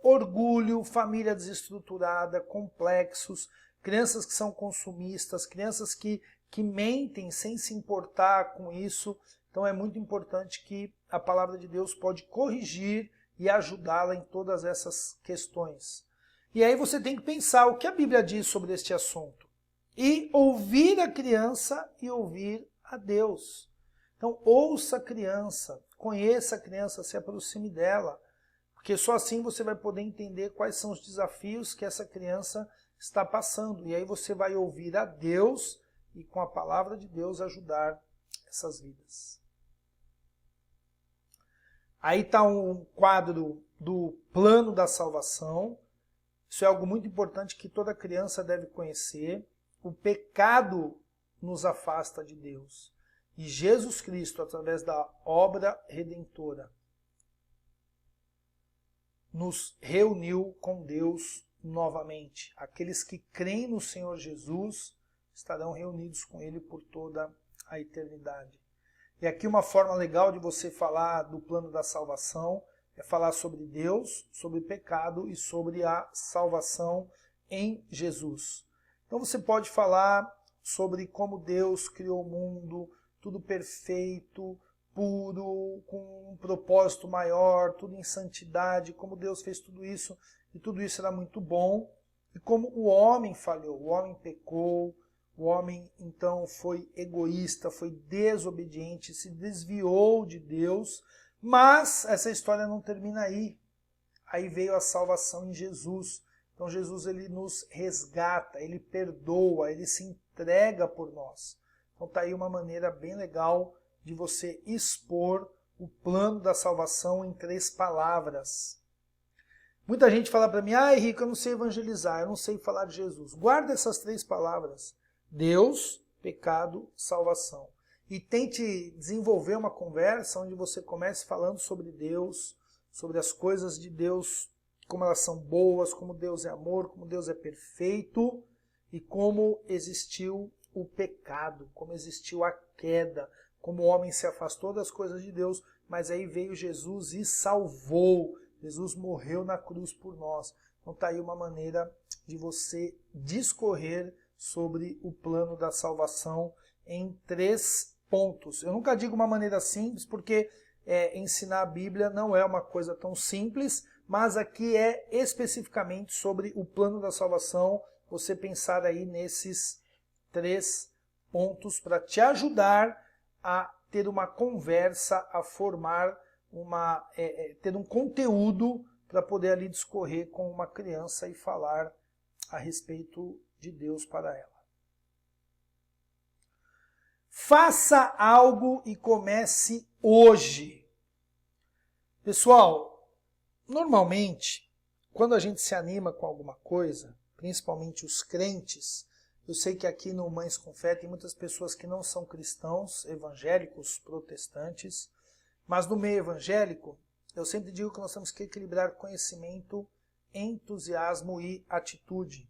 Orgulho, família desestruturada, complexos, crianças que são consumistas, crianças que mentem sem se importar com isso. Então é muito importante que a palavra de Deus pode corrigir e ajudá-la em todas essas questões. E aí você tem que pensar o que a Bíblia diz sobre este assunto. E ouvir a criança e ouvir a Deus. Então ouça a criança, conheça a criança, se aproxime dela. Porque só assim você vai poder entender quais são os desafios que essa criança está passando. E aí você vai ouvir a Deus e com a palavra de Deus ajudar essas vidas. Aí está um quadro do plano da salvação. Isso é algo muito importante que toda criança deve conhecer. O pecado nos afasta de Deus. E Jesus Cristo, através da obra redentora, nos reuniu com Deus novamente. Aqueles que creem no Senhor Jesus estarão reunidos com Ele por toda a eternidade. E aqui uma forma legal de você falar do plano da salvação é falar sobre Deus, sobre o pecado e sobre a salvação em Jesus. Então você pode falar sobre como Deus criou o mundo, tudo perfeito, puro, com um propósito maior, tudo em santidade, como Deus fez tudo isso, e tudo isso era muito bom, e como o homem falhou, o homem pecou, o homem então foi egoísta, foi desobediente, se desviou de Deus, mas essa história não termina aí. Aí veio a salvação em Jesus. Então Jesus ele nos resgata, ele perdoa, ele se entrega por nós. Então está aí uma maneira bem legal de você expor o plano da salvação em 3 palavras. Muita gente fala para mim, Henrique, eu não sei evangelizar, eu não sei falar de Jesus. Guarda essas 3 palavras. Deus, pecado, salvação. E tente desenvolver uma conversa onde você comece falando sobre Deus, sobre as coisas de Deus, como elas são boas, como Deus é amor, como Deus é perfeito e como existiu o pecado, como existiu a queda, como o homem se afastou das coisas de Deus, mas aí veio Jesus e salvou. Jesus morreu na cruz por nós. Então está aí uma maneira de você discorrer sobre o plano da salvação em 3 pontos. Eu nunca digo uma maneira simples, porque ensinar a Bíblia não é uma coisa tão simples, mas aqui é especificamente sobre o plano da salvação, você pensar aí nesses 3 pontos para te ajudar a ter uma conversa, a formar ter um conteúdo para poder ali discorrer com uma criança e falar a respeito de Deus para ela. Faça algo e comece hoje. Pessoal, normalmente, quando a gente se anima com alguma coisa, principalmente os crentes, eu sei que aqui no Mães com Fé tem muitas pessoas que não são cristãos, evangélicos, protestantes, mas no meio evangélico, eu sempre digo que nós temos que equilibrar conhecimento, entusiasmo e atitude.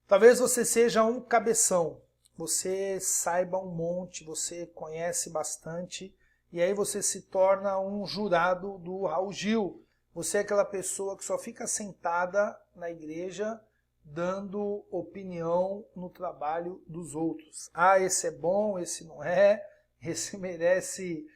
Talvez você seja um cabeção, você saiba um monte, você conhece bastante, e aí você se torna um jurado do Raul Gil. Você é aquela pessoa que só fica sentada na igreja dando opinião no trabalho dos outros. Esse é bom, esse não é, esse merece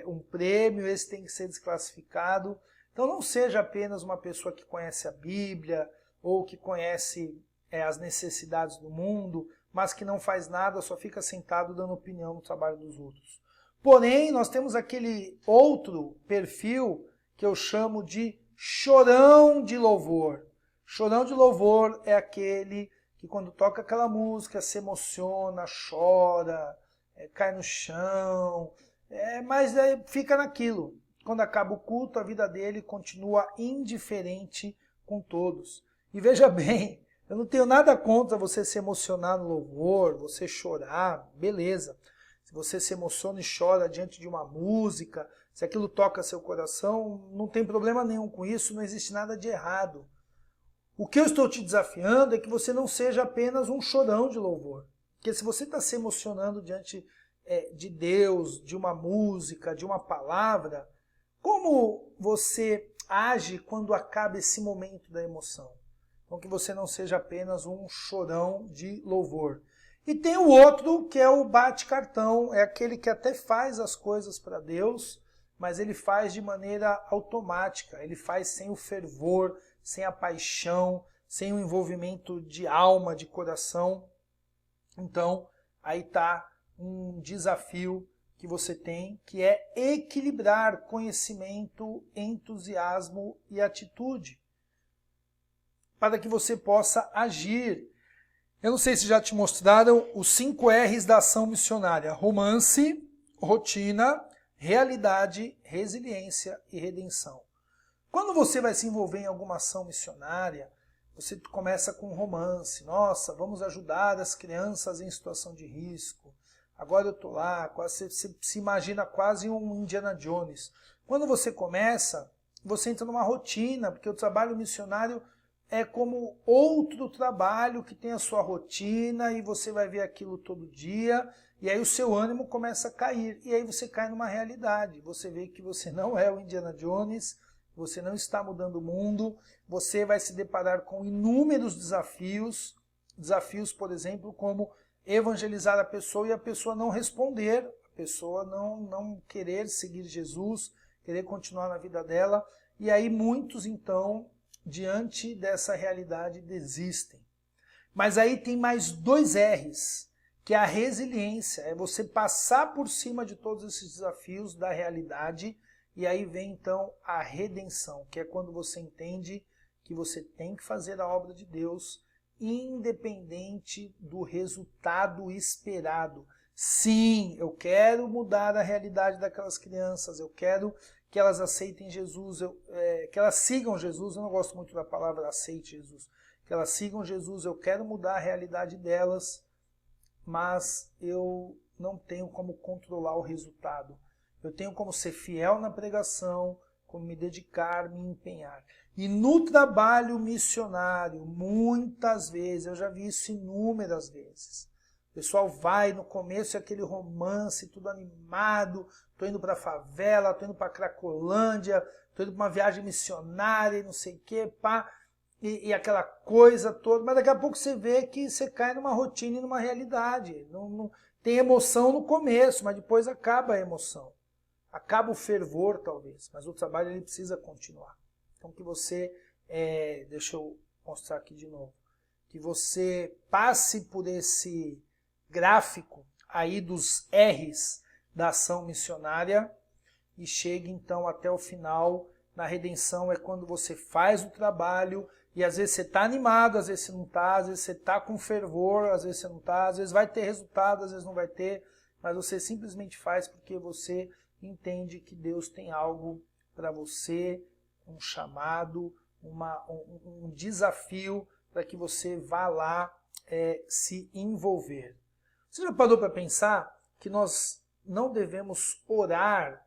um prêmio, esse tem que ser desclassificado. Então não seja apenas uma pessoa que conhece a Bíblia ou que conhece as necessidades do mundo, mas que não faz nada, só fica sentado dando opinião no trabalho dos outros. Porém, nós temos aquele outro perfil que eu chamo de chorão de louvor. Chorão de louvor é aquele que quando toca aquela música se emociona, chora, cai no chão, mas fica naquilo. Quando acaba o culto, a vida dele continua indiferente com todos. E veja bem, eu não tenho nada contra você se emocionar no louvor, você chorar, beleza. Se você se emociona e chora diante de uma música, se aquilo toca seu coração, não tem problema nenhum com isso, não existe nada de errado. O que eu estou te desafiando é que você não seja apenas um chorão de louvor. Porque se você está se emocionando diante de Deus, de uma música, de uma palavra, como você age quando acaba esse momento da emoção? Então que você não seja apenas um chorão de louvor. E tem o outro que é o bate-cartão, é aquele que até faz as coisas para Deus, mas ele faz de maneira automática, ele faz sem o fervor, sem a paixão, sem o envolvimento de alma, de coração. Então, aí está um desafio que você tem, que é equilibrar conhecimento, entusiasmo e atitude, para que você possa agir. Eu não sei se já te mostraram os 5 R's da ação missionária: romance, rotina, realidade, resiliência e redenção. Quando você vai se envolver em alguma ação missionária, você começa com romance. Nossa, vamos ajudar as crianças em situação de risco. Agora eu estou lá, você se imagina quase um Indiana Jones. Quando você começa, você entra numa rotina, porque o trabalho missionário é como outro trabalho que tem a sua rotina e você vai ver aquilo todo dia, e aí o seu ânimo começa a cair. E aí você cai numa realidade. Você vê que você não é o Indiana Jones, você não está mudando o mundo, você vai se deparar com inúmeros desafios, por exemplo, como evangelizar a pessoa e a pessoa não responder, a pessoa não querer seguir Jesus, querer continuar na vida dela, e aí muitos, então, diante dessa realidade, desistem. Mas aí tem mais 2 R's, que é a resiliência, é você passar por cima de todos esses desafios da realidade, e aí vem então a redenção, que é quando você entende que você tem que fazer a obra de Deus, independente do resultado esperado. Sim, eu quero mudar a realidade daquelas crianças, eu quero que elas aceitem Jesus, que elas sigam Jesus. Eu não gosto muito da palavra aceite Jesus, que elas sigam Jesus, eu quero mudar a realidade delas, mas eu não tenho como controlar o resultado. Eu tenho como ser fiel na pregação, como me dedicar, me empenhar. E no trabalho missionário, muitas vezes, eu já vi isso inúmeras vezes. O pessoal vai, no começo é aquele romance, tudo animado, estou indo para a favela, estou indo para a Cracolândia, estou indo para uma viagem missionária e não sei o quê, pá, e aquela coisa toda, mas daqui a pouco você vê que você cai numa rotina e numa realidade. Não tem emoção no começo, mas depois acaba a emoção. Acaba o fervor, talvez, mas o trabalho ele precisa continuar. Então que você, deixa eu mostrar aqui de novo, que você passe por esse gráfico aí dos R's da ação missionária e chegue então até o final. Na redenção é quando você faz o trabalho e às vezes você está animado, às vezes você não está, às vezes você está com fervor, às vezes você não está, às vezes vai ter resultado, às vezes não vai ter, mas você simplesmente faz porque você entende que Deus tem algo para você, um chamado, um desafio para que você vá lá se envolver. Você já parou para pensar que nós não devemos orar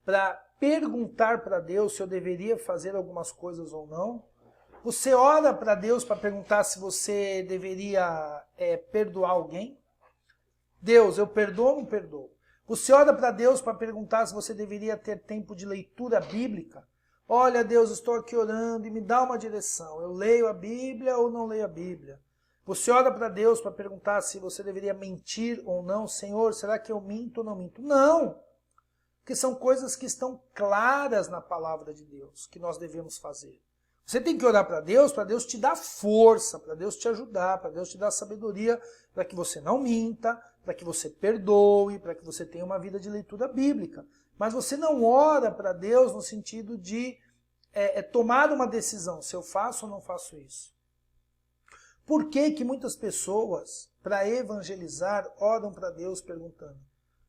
para perguntar para Deus se eu deveria fazer algumas coisas ou não? Você ora para Deus para perguntar se você deveria perdoar alguém? Deus, eu perdoo ou não perdoo? Você ora para Deus para perguntar se você deveria ter tempo de leitura bíblica? Olha, Deus, estou aqui orando e me dá uma direção. Eu leio a Bíblia ou não leio a Bíblia? Você ora para Deus para perguntar se você deveria mentir ou não? Senhor, será que eu minto ou não minto? Não! Porque são coisas que estão claras na palavra de Deus, que nós devemos fazer. Você tem que orar para Deus te dar força, para Deus te ajudar, para Deus te dar sabedoria, para que você não minta, para que você perdoe, para que você tenha uma vida de leitura bíblica. Mas você não ora para Deus no sentido de tomar uma decisão, se eu faço ou não faço isso. Por que que muitas pessoas, para evangelizar, oram para Deus perguntando: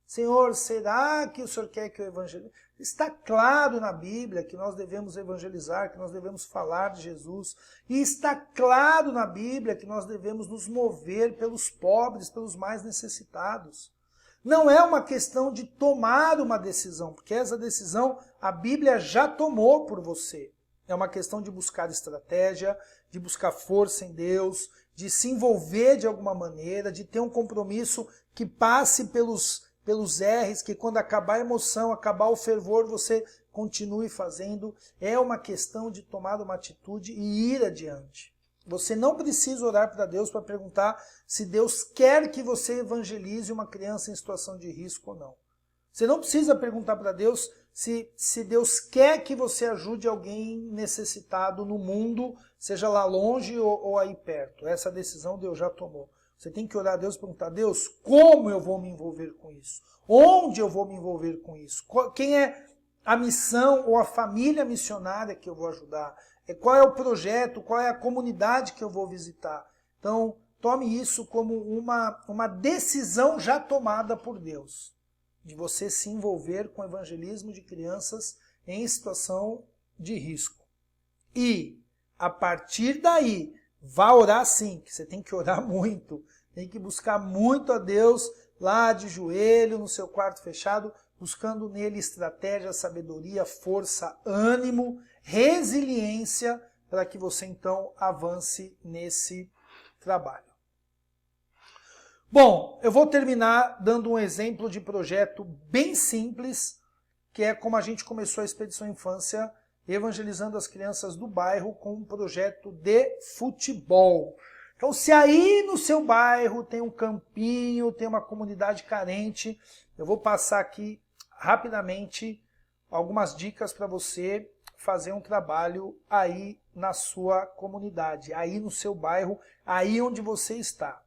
Senhor, será que o Senhor quer que eu evangelize? Está claro na Bíblia que nós devemos evangelizar, que nós devemos falar de Jesus. E está claro na Bíblia que nós devemos nos mover pelos pobres, pelos mais necessitados. Não é uma questão de tomar uma decisão, porque essa decisão a Bíblia já tomou por você. É uma questão de buscar estratégia, de buscar força em Deus, de se envolver de alguma maneira, de ter um compromisso que passe pelos R's, que quando acabar a emoção, acabar o fervor, você continue fazendo. É uma questão de tomar uma atitude e ir adiante. Você não precisa orar para Deus para perguntar se Deus quer que você evangelize uma criança em situação de risco ou não. Você não precisa perguntar para Deus se Deus quer que você ajude alguém necessitado no mundo, seja lá longe ou aí perto. Essa decisão Deus já tomou. Você tem que orar a Deus e perguntar, Deus, como eu vou me envolver com isso? Onde eu vou me envolver com isso? Quem é a missão ou a família missionária que eu vou ajudar? Qual é o projeto, qual é a comunidade que eu vou visitar? Então, tome isso como uma decisão já tomada por Deus, de você se envolver com o evangelismo de crianças em situação de risco. E, a partir daí, vá orar sim, que você tem que orar muito, tem que buscar muito a Deus lá de joelho, no seu quarto fechado, buscando nele estratégia, sabedoria, força, ânimo, resiliência, para que você então avance nesse trabalho. Bom, eu vou terminar dando um exemplo de projeto bem simples, que é como a gente começou a Expedição Infância, evangelizando as crianças do bairro com um projeto de futebol. Então, se aí no seu bairro tem um campinho, tem uma comunidade carente, eu vou passar aqui rapidamente algumas dicas para você fazer um trabalho aí na sua comunidade, aí no seu bairro, aí onde você está.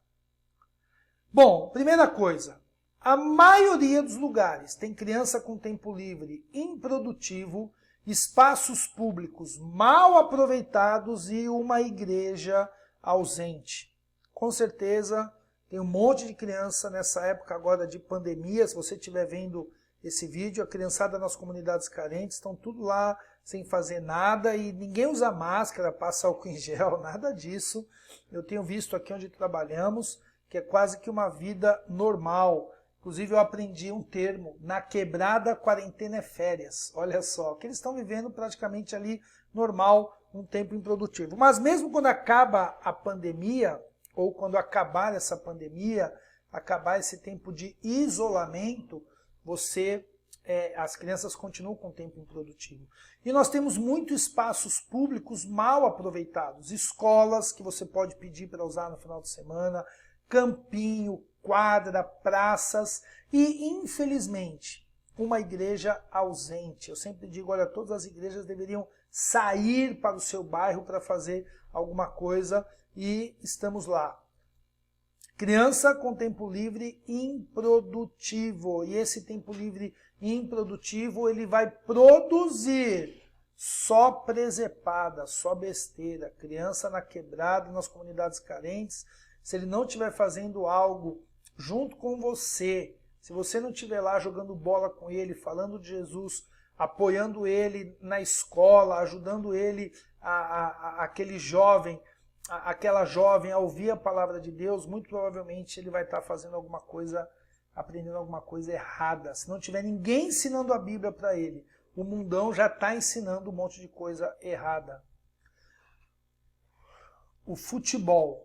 Bom, primeira coisa, a maioria dos lugares tem criança com tempo livre improdutivo, espaços públicos mal aproveitados e uma igreja ausente. Com certeza tem um monte de criança nessa época agora de pandemia, se você estiver vendo esse vídeo, a criançada nas comunidades carentes estão tudo lá sem fazer nada e ninguém usa máscara, passa álcool em gel, nada disso. Eu tenho visto aqui onde trabalhamos que é quase que uma vida normal. Inclusive eu aprendi um termo, na quebrada quarentena é férias. Olha só, que eles estão vivendo praticamente ali normal, um tempo improdutivo. Mas mesmo quando acaba a pandemia, ou quando acabar essa pandemia, acabar esse tempo de isolamento, as crianças continuam com tempo improdutivo. E nós temos muitos espaços públicos mal aproveitados, escolas que você pode pedir para usar no final de semana, campinho, quadra, praças e, infelizmente, uma igreja ausente. Eu sempre digo, olha, todas as igrejas deveriam sair para o seu bairro para fazer alguma coisa e estamos lá. Criança com tempo livre improdutivo. E esse tempo livre improdutivo, ele vai produzir só presepada, só besteira. Criança na quebrada, nas comunidades carentes, se ele não estiver fazendo algo junto com você, se você não estiver lá jogando bola com ele, falando de Jesus, apoiando ele na escola, ajudando ele, aquele jovem, aquela jovem a ouvir a palavra de Deus, muito provavelmente ele vai estar fazendo alguma coisa, aprendendo alguma coisa errada. Se não tiver ninguém ensinando a Bíblia para ele, o mundão já está ensinando um monte de coisa errada. O futebol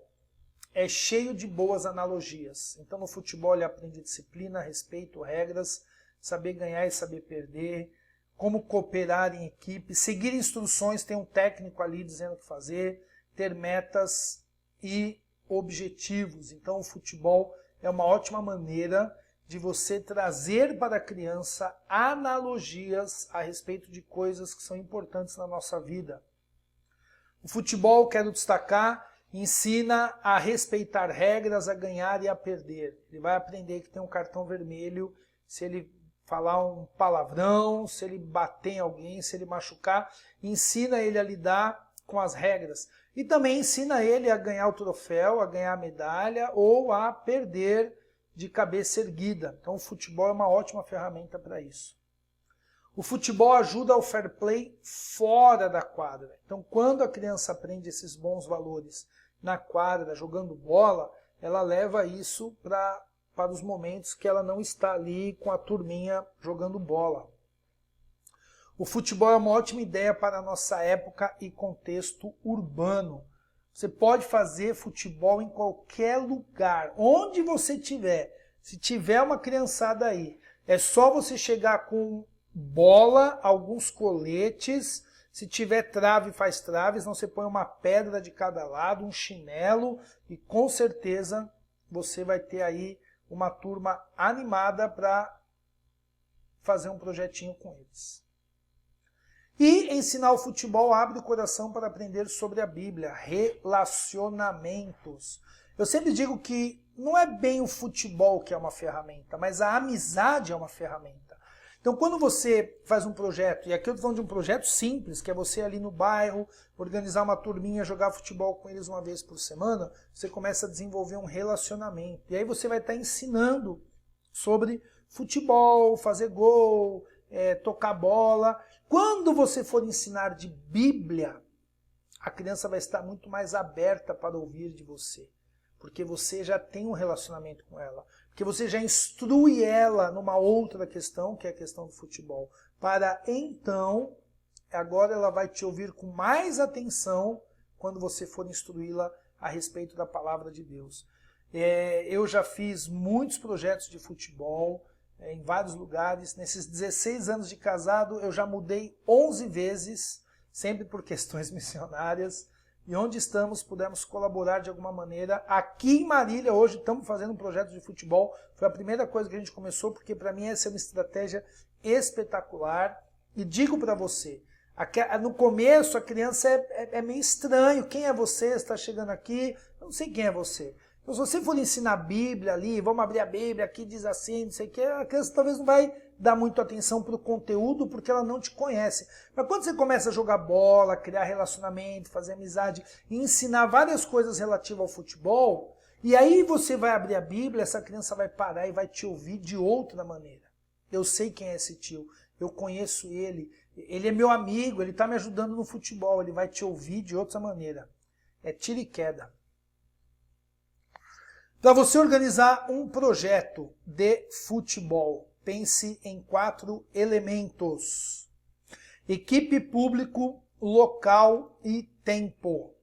é cheio de boas analogias. Então no futebol ele aprende disciplina, respeito, regras, saber ganhar e saber perder, como cooperar em equipe, seguir instruções, tem um técnico ali dizendo o que fazer, ter metas e objetivos. Então o futebol é uma ótima maneira de você trazer para a criança analogias a respeito de coisas que são importantes na nossa vida. O futebol, quero destacar, ensina a respeitar regras, a ganhar e a perder. Ele vai aprender que tem um cartão vermelho se ele falar um palavrão, se ele bater em alguém, se ele machucar. Ensina ele a lidar com as regras. E também ensina ele a ganhar o troféu, a ganhar a medalha ou a perder de cabeça erguida. Então o futebol é uma ótima ferramenta para isso. O futebol ajuda ao fair play fora da quadra. Então quando a criança aprende esses bons valores na quadra, jogando bola, ela leva isso para os momentos que ela não está ali com a turminha jogando bola. O futebol é uma ótima ideia para a nossa época e contexto urbano. Você pode fazer futebol em qualquer lugar, onde você estiver. Se tiver uma criançada aí, é só você chegar com bola, alguns coletes. Se tiver trave, faz traves, não você põe uma pedra de cada lado, um chinelo e com certeza você vai ter aí uma turma animada para fazer um projetinho com eles. E ensinar o futebol abre o coração para aprender sobre a Bíblia, relacionamentos. Eu sempre digo que não é bem o futebol que é uma ferramenta, mas a amizade é uma ferramenta. Então, quando você faz um projeto, e aqui eu estou falando de um projeto simples, que é você ali no bairro, organizar uma turminha, jogar futebol com eles uma vez por semana, você começa a desenvolver um relacionamento. E aí você vai estar ensinando sobre futebol, fazer gol, tocar bola. Quando você for ensinar de Bíblia, a criança vai estar muito mais aberta para ouvir de você. Porque você já tem um relacionamento com ela. Porque você já instrui ela numa outra questão, que é a questão do futebol. Para então, agora ela vai te ouvir com mais atenção quando você for instruí-la a respeito da palavra de Deus. Eu já fiz muitos projetos de futebol em vários lugares. Nesses 16 anos de casado, eu já mudei 11 vezes, sempre por questões missionárias. E onde estamos, pudemos colaborar de alguma maneira. Aqui em Marília, hoje, estamos fazendo um projeto de futebol. Foi a primeira coisa que a gente começou, porque para mim essa é uma estratégia espetacular. E digo para você, no começo a criança é meio estranho. Quem é você? Você está chegando aqui? Eu não sei quem é você. Então, se você for ensinar a Bíblia ali, vamos abrir a Bíblia, aqui diz assim, não sei o que, a criança talvez não vai dar muito atenção para o conteúdo, porque ela não te conhece. Mas quando você começa a jogar bola, criar relacionamento, fazer amizade, e ensinar várias coisas relativas ao futebol, e aí você vai abrir a Bíblia, essa criança vai parar e vai te ouvir de outra maneira. Eu sei quem é esse tio, eu conheço ele é meu amigo, ele está me ajudando no futebol, ele vai te ouvir de outra maneira. É tiro e queda. Para você organizar um projeto de futebol, pense em 4 elementos: equipe, público, local e tempo.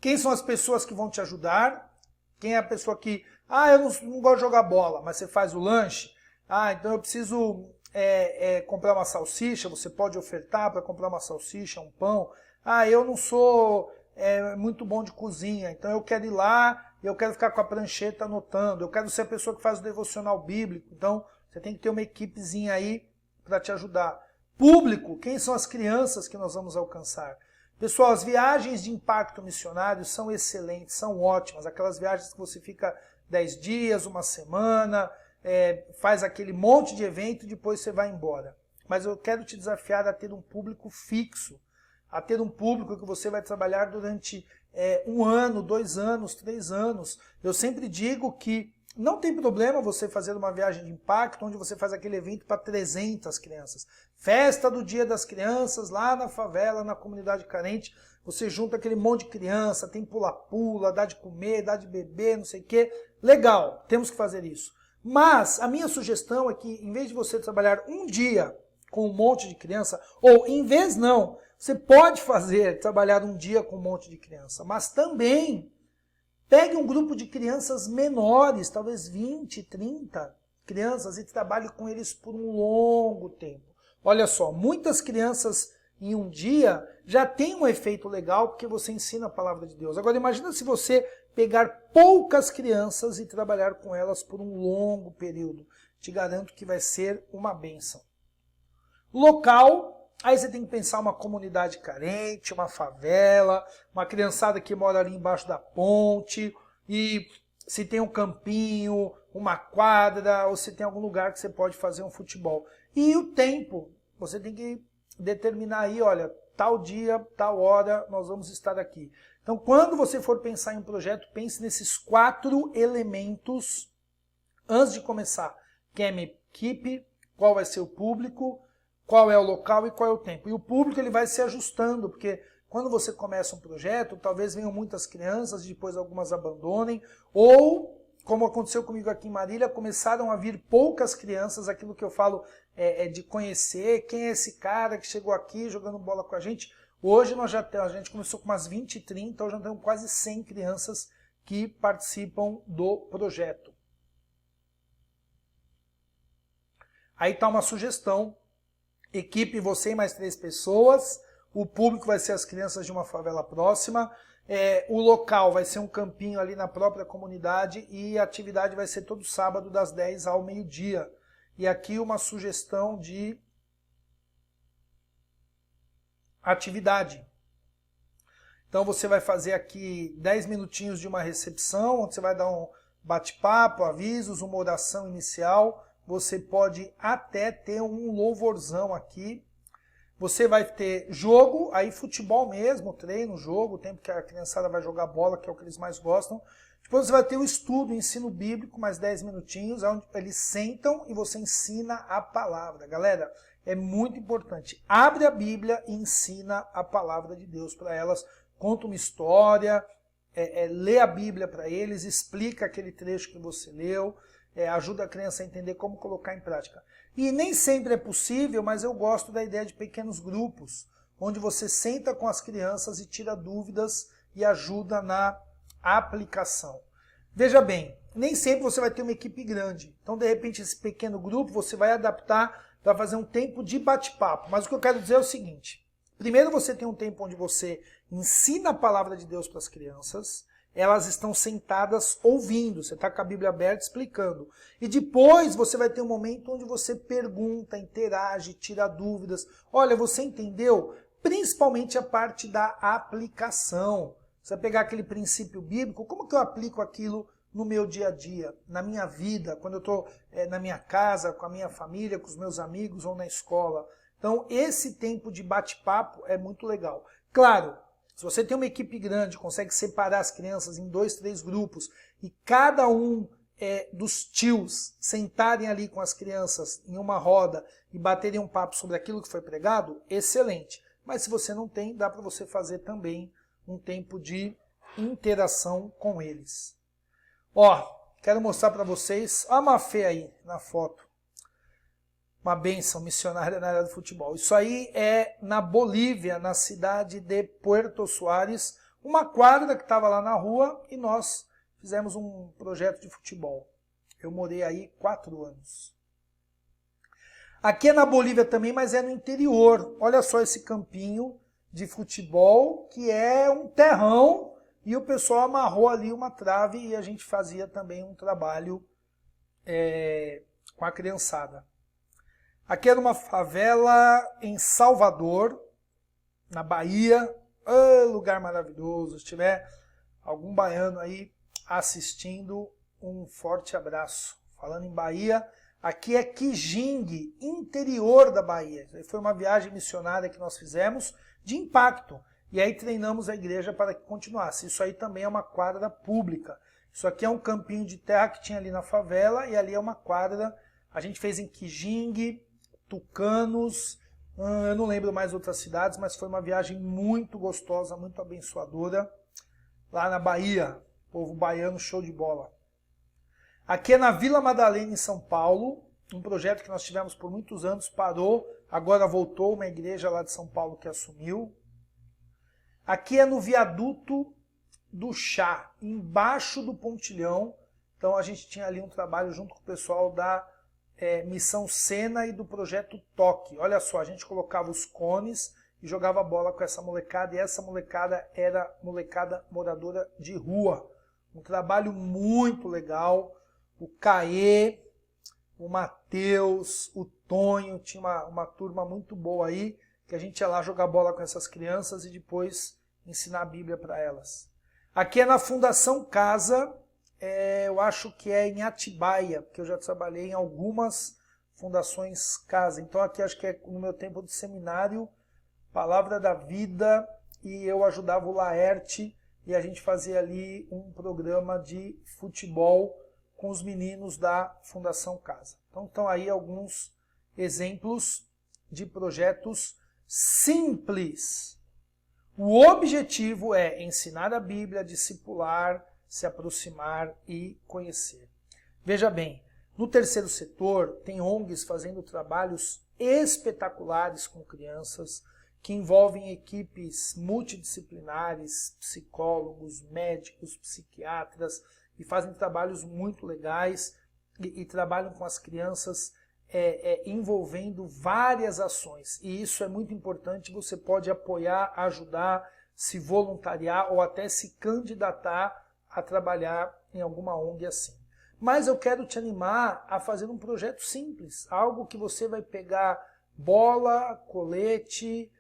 Quem são as pessoas que vão te ajudar? Quem é a pessoa que, eu não gosto de jogar bola, mas você faz o lanche? Então eu preciso comprar uma salsicha, você pode ofertar para comprar uma salsicha, um pão. Eu não sou muito bom de cozinha, então eu quero ir lá, eu quero ficar com a prancheta anotando, eu quero ser a pessoa que faz o devocional bíblico, então você tem que ter uma equipezinha aí para te ajudar. Público, quem são as crianças que nós vamos alcançar? Pessoal, as viagens de impacto missionário são excelentes, são ótimas, aquelas viagens que você fica 10 dias, uma semana, faz aquele monte de evento e depois você vai embora. Mas eu quero te desafiar a ter um público fixo, a ter um público que você vai trabalhar durante 1 ano, 2 anos, 3 anos. Eu sempre digo que não tem problema você fazer uma viagem de impacto, onde você faz aquele evento para 300 crianças. Festa do Dia das Crianças, lá na favela, na comunidade carente, você junta aquele monte de criança, tem pula-pula, dá de comer, dá de beber, não sei o quê. Legal, temos que fazer isso. Mas a minha sugestão é que, em vez de você trabalhar um dia com um monte de criança, ou em vez não, você pode trabalhar um dia com um monte de criança, mas também pegue um grupo de crianças menores, talvez 20, 30 crianças, e trabalhe com eles por um longo tempo. Olha só, muitas crianças em um dia já tem um efeito legal porque você ensina a palavra de Deus. Agora imagina se você pegar poucas crianças e trabalhar com elas por um longo período. Te garanto que vai ser uma bênção. Local, aí você tem que pensar uma comunidade carente, uma favela, uma criançada que mora ali embaixo da ponte, e se tem um campinho, uma quadra, ou se tem algum lugar que você pode fazer um futebol. E o tempo, você tem que determinar aí, olha, tal dia, tal hora, nós vamos estar aqui. Então, quando você for pensar em um projeto, pense nesses 4 elementos antes de começar. Quem é a minha equipe, qual vai ser o público, qual é o local e qual é o tempo. E o público ele vai se ajustando, porque quando você começa um projeto, talvez venham muitas crianças e depois algumas abandonem, ou, como aconteceu comigo aqui em Marília, começaram a vir poucas crianças, aquilo que eu falo é de conhecer quem é esse cara que chegou aqui jogando bola com a gente. Hoje a gente começou com umas 20, 30, hoje nós temos quase 100 crianças que participam do projeto. Aí está uma sugestão, equipe você e mais 3 pessoas, o público vai ser as crianças de uma favela próxima, o local vai ser um campinho ali na própria comunidade e a atividade vai ser todo sábado das 10 ao meio-dia. E aqui uma sugestão de atividade. Então você vai fazer aqui 10 minutinhos de uma recepção, onde você vai dar um bate-papo, avisos, uma oração inicial. Você pode até ter um louvorzão aqui. Você vai ter jogo, aí futebol mesmo, treino, jogo, o tempo que a criançada vai jogar bola, que é o que eles mais gostam. Depois você vai ter o estudo, o ensino bíblico, mais 10 minutinhos, onde eles sentam e você ensina a palavra. Galera, é muito importante. Abre a Bíblia e ensina a palavra de Deus para elas. Conta uma história, lê a Bíblia para eles, explica aquele trecho que você leu, ajuda a criança a entender como colocar em prática. E nem sempre é possível, mas eu gosto da ideia de pequenos grupos, onde você senta com as crianças e tira dúvidas e ajuda na aplicação. Veja bem, nem sempre você vai ter uma equipe grande. Então, de repente, esse pequeno grupo você vai adaptar para fazer um tempo de bate-papo. Mas o que eu quero dizer é o seguinte. Primeiro você tem um tempo onde você ensina a palavra de Deus para as crianças. Elas estão sentadas ouvindo, você está com a Bíblia aberta explicando. E depois você vai ter um momento onde você pergunta, interage, tira dúvidas. Olha, você entendeu? Principalmente a parte da aplicação. Você vai pegar aquele princípio bíblico, como que eu aplico aquilo no meu dia a dia, na minha vida, quando eu estou na minha casa, com a minha família, com os meus amigos ou na escola. Então, esse tempo de bate-papo é muito legal. Claro, se você tem uma equipe grande, consegue separar as crianças em 2, 3 grupos e cada um dos tios sentarem ali com as crianças em uma roda e baterem um papo sobre aquilo que foi pregado, excelente. Mas se você não tem, dá para você fazer também um tempo de interação com eles. Ó, quero mostrar para vocês, olha a Mafê aí na foto. Uma bênção missionária na área do futebol. Isso aí é na Bolívia, na cidade de Puerto Suárez, uma quadra que estava lá na rua e nós fizemos um projeto de futebol. Eu morei aí 4 anos. Aqui é na Bolívia também, mas é no interior. Olha só esse campinho de futebol, que é um terrão, e o pessoal amarrou ali uma trave e a gente fazia também um trabalho com a criançada. Aqui é numa favela em Salvador, na Bahia. Lugar maravilhoso. Se tiver algum baiano aí assistindo, um forte abraço. Falando em Bahia, aqui é Quijingue, interior da Bahia. Foi uma viagem missionária que nós fizemos de impacto. E aí treinamos a igreja para que continuasse. Isso aí também é uma quadra pública. Isso aqui é um campinho de terra que tinha ali na favela e ali é uma quadra. A gente fez em Quijingue, Tucanos, eu não lembro mais outras cidades, mas foi uma viagem muito gostosa, muito abençoadora, lá na Bahia. Povo baiano, show de bola. Aqui é na Vila Madalena, em São Paulo, um projeto que nós tivemos por muitos anos, parou, agora voltou, uma igreja lá de São Paulo que assumiu. Aqui é no Viaduto do Chá, embaixo do Pontilhão. Então a gente tinha ali um trabalho junto com o pessoal da Missão Sena e do Projeto Toque. Olha só, a gente colocava os cones e jogava bola com essa molecada, e essa molecada era molecada moradora de rua. Um trabalho muito legal. O Caê, o Matheus, o Tonho, tinha uma turma muito boa aí, que a gente ia lá jogar bola com essas crianças e depois ensinar a Bíblia para elas. Aqui é na Fundação Casa, eu acho que é em Atibaia, porque eu já trabalhei em algumas fundações Casa. Então aqui acho que é no meu tempo de seminário, Palavra da Vida, e eu ajudava o Laerte, e a gente fazia ali um programa de futebol com os meninos da Fundação Casa. Então estão aí alguns exemplos de projetos simples. O objetivo é ensinar a Bíblia, discipular, se aproximar e conhecer. Veja bem, no terceiro setor tem ONGs fazendo trabalhos espetaculares com crianças, que envolvem equipes multidisciplinares, psicólogos, médicos, psiquiatras, e fazem trabalhos muito legais e trabalham com as crianças envolvendo várias ações. E isso é muito importante, você pode apoiar, ajudar, se voluntariar ou até se candidatar a trabalhar em alguma ONG assim. Mas eu quero te animar a fazer um projeto simples, algo que você vai pegar bola, colete,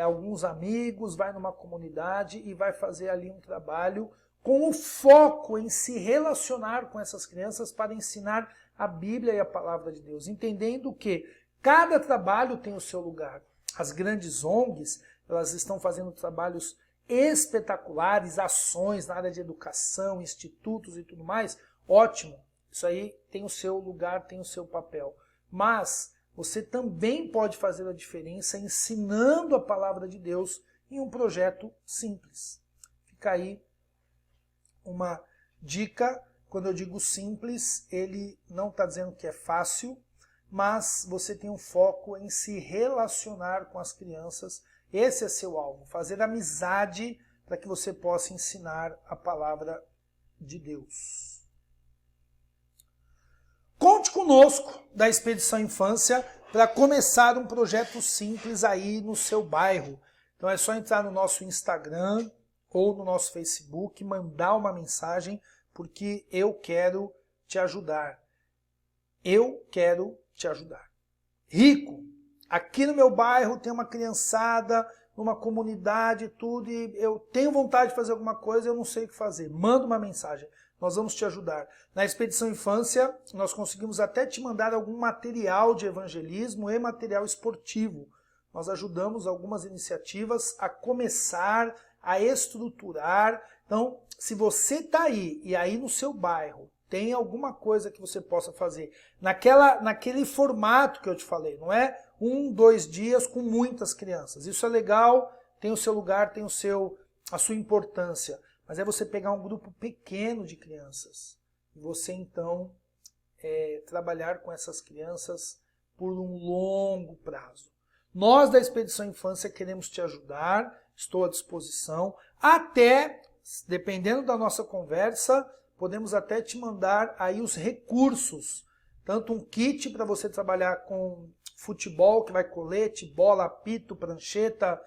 alguns amigos, vai numa comunidade e vai fazer ali um trabalho com o foco em se relacionar com essas crianças para ensinar a Bíblia e a palavra de Deus, entendendo que cada trabalho tem o seu lugar. As grandes ONGs, elas estão fazendo trabalhos espetaculares, ações na área de educação, institutos e tudo mais, ótimo, isso aí tem o seu lugar, tem o seu papel. Mas você também pode fazer a diferença ensinando a palavra de Deus em um projeto simples. Fica aí uma dica. Quando eu digo simples, ele não está dizendo que é fácil, mas você tem um foco em se relacionar com as crianças. Esse é seu alvo, fazer amizade para que você possa ensinar a palavra de Deus. Conte conosco da Expedição Infância para começar um projeto simples aí no seu bairro. Então é só entrar no nosso Instagram ou no nosso Facebook, mandar uma mensagem, porque eu quero te ajudar. Eu quero te ajudar. Rico, aqui no meu bairro tem uma criançada, numa comunidade, tudo, e eu tenho vontade de fazer alguma coisa, eu não sei o que fazer. Manda uma mensagem, nós vamos te ajudar. Na Expedição Infância, nós conseguimos até te mandar algum material de evangelismo e material esportivo. Nós ajudamos algumas iniciativas a começar, a estruturar. Então, se você está aí, e aí no seu bairro, tem alguma coisa que você possa fazer naquele formato que eu te falei, não é 1, 2 dias com muitas crianças. Isso é legal, tem o seu lugar, tem a sua importância, mas é você pegar um grupo pequeno de crianças e você então trabalhar com essas crianças por um longo prazo. Nós da Expedição Infância queremos te ajudar, estou à disposição, até, dependendo da nossa conversa, podemos até te mandar aí os recursos, tanto um kit para você trabalhar com futebol, que vai colete, bola, apito, prancheta,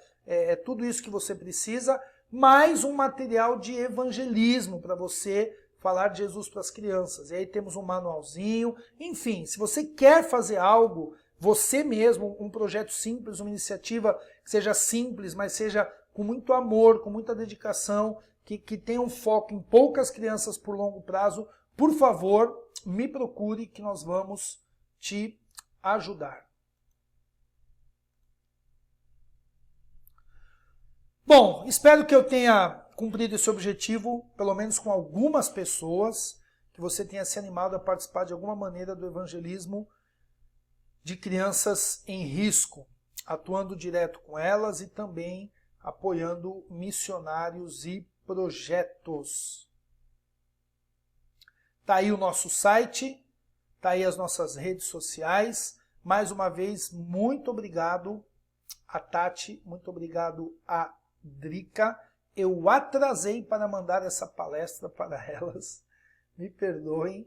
tudo isso que você precisa, mais um material de evangelismo para você falar de Jesus para as crianças. E aí temos um manualzinho, enfim, se você quer fazer algo, você mesmo, um projeto simples, uma iniciativa que seja simples, mas seja com muito amor, com muita dedicação, que tenha um foco em poucas crianças por longo prazo, por favor, me procure que nós vamos te ajudar. Bom, espero que eu tenha cumprido esse objetivo, pelo menos com algumas pessoas, que você tenha se animado a participar de alguma maneira do evangelismo de crianças em risco, atuando direto com elas e também apoiando missionários e projetos. Tá aí o nosso site, tá aí as nossas redes sociais. Mais uma vez, muito obrigado a Tati, muito obrigado a Drica. Eu atrasei para mandar essa palestra para elas. Me perdoem.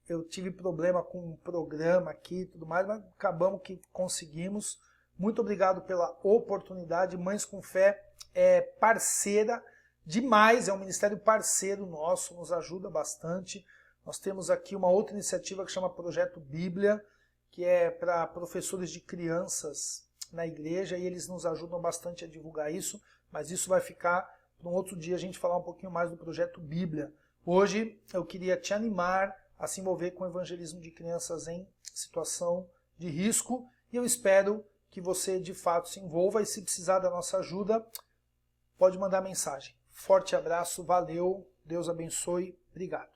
Eu tive problema com o programa aqui e tudo mais, mas acabamos que conseguimos. Muito obrigado pela oportunidade. Mães com Fé é parceira demais, é um ministério parceiro nosso, nos ajuda bastante. Nós temos aqui uma outra iniciativa que chama Projeto Bíblia, que é para professores de crianças na igreja, e eles nos ajudam bastante a divulgar isso, mas isso vai ficar para um outro dia a gente falar um pouquinho mais do Projeto Bíblia. Hoje eu queria te animar a se envolver com o evangelismo de crianças em situação de risco, e eu espero que você de fato se envolva, e se precisar da nossa ajuda, pode mandar mensagem. Forte abraço, valeu, Deus abençoe, obrigado.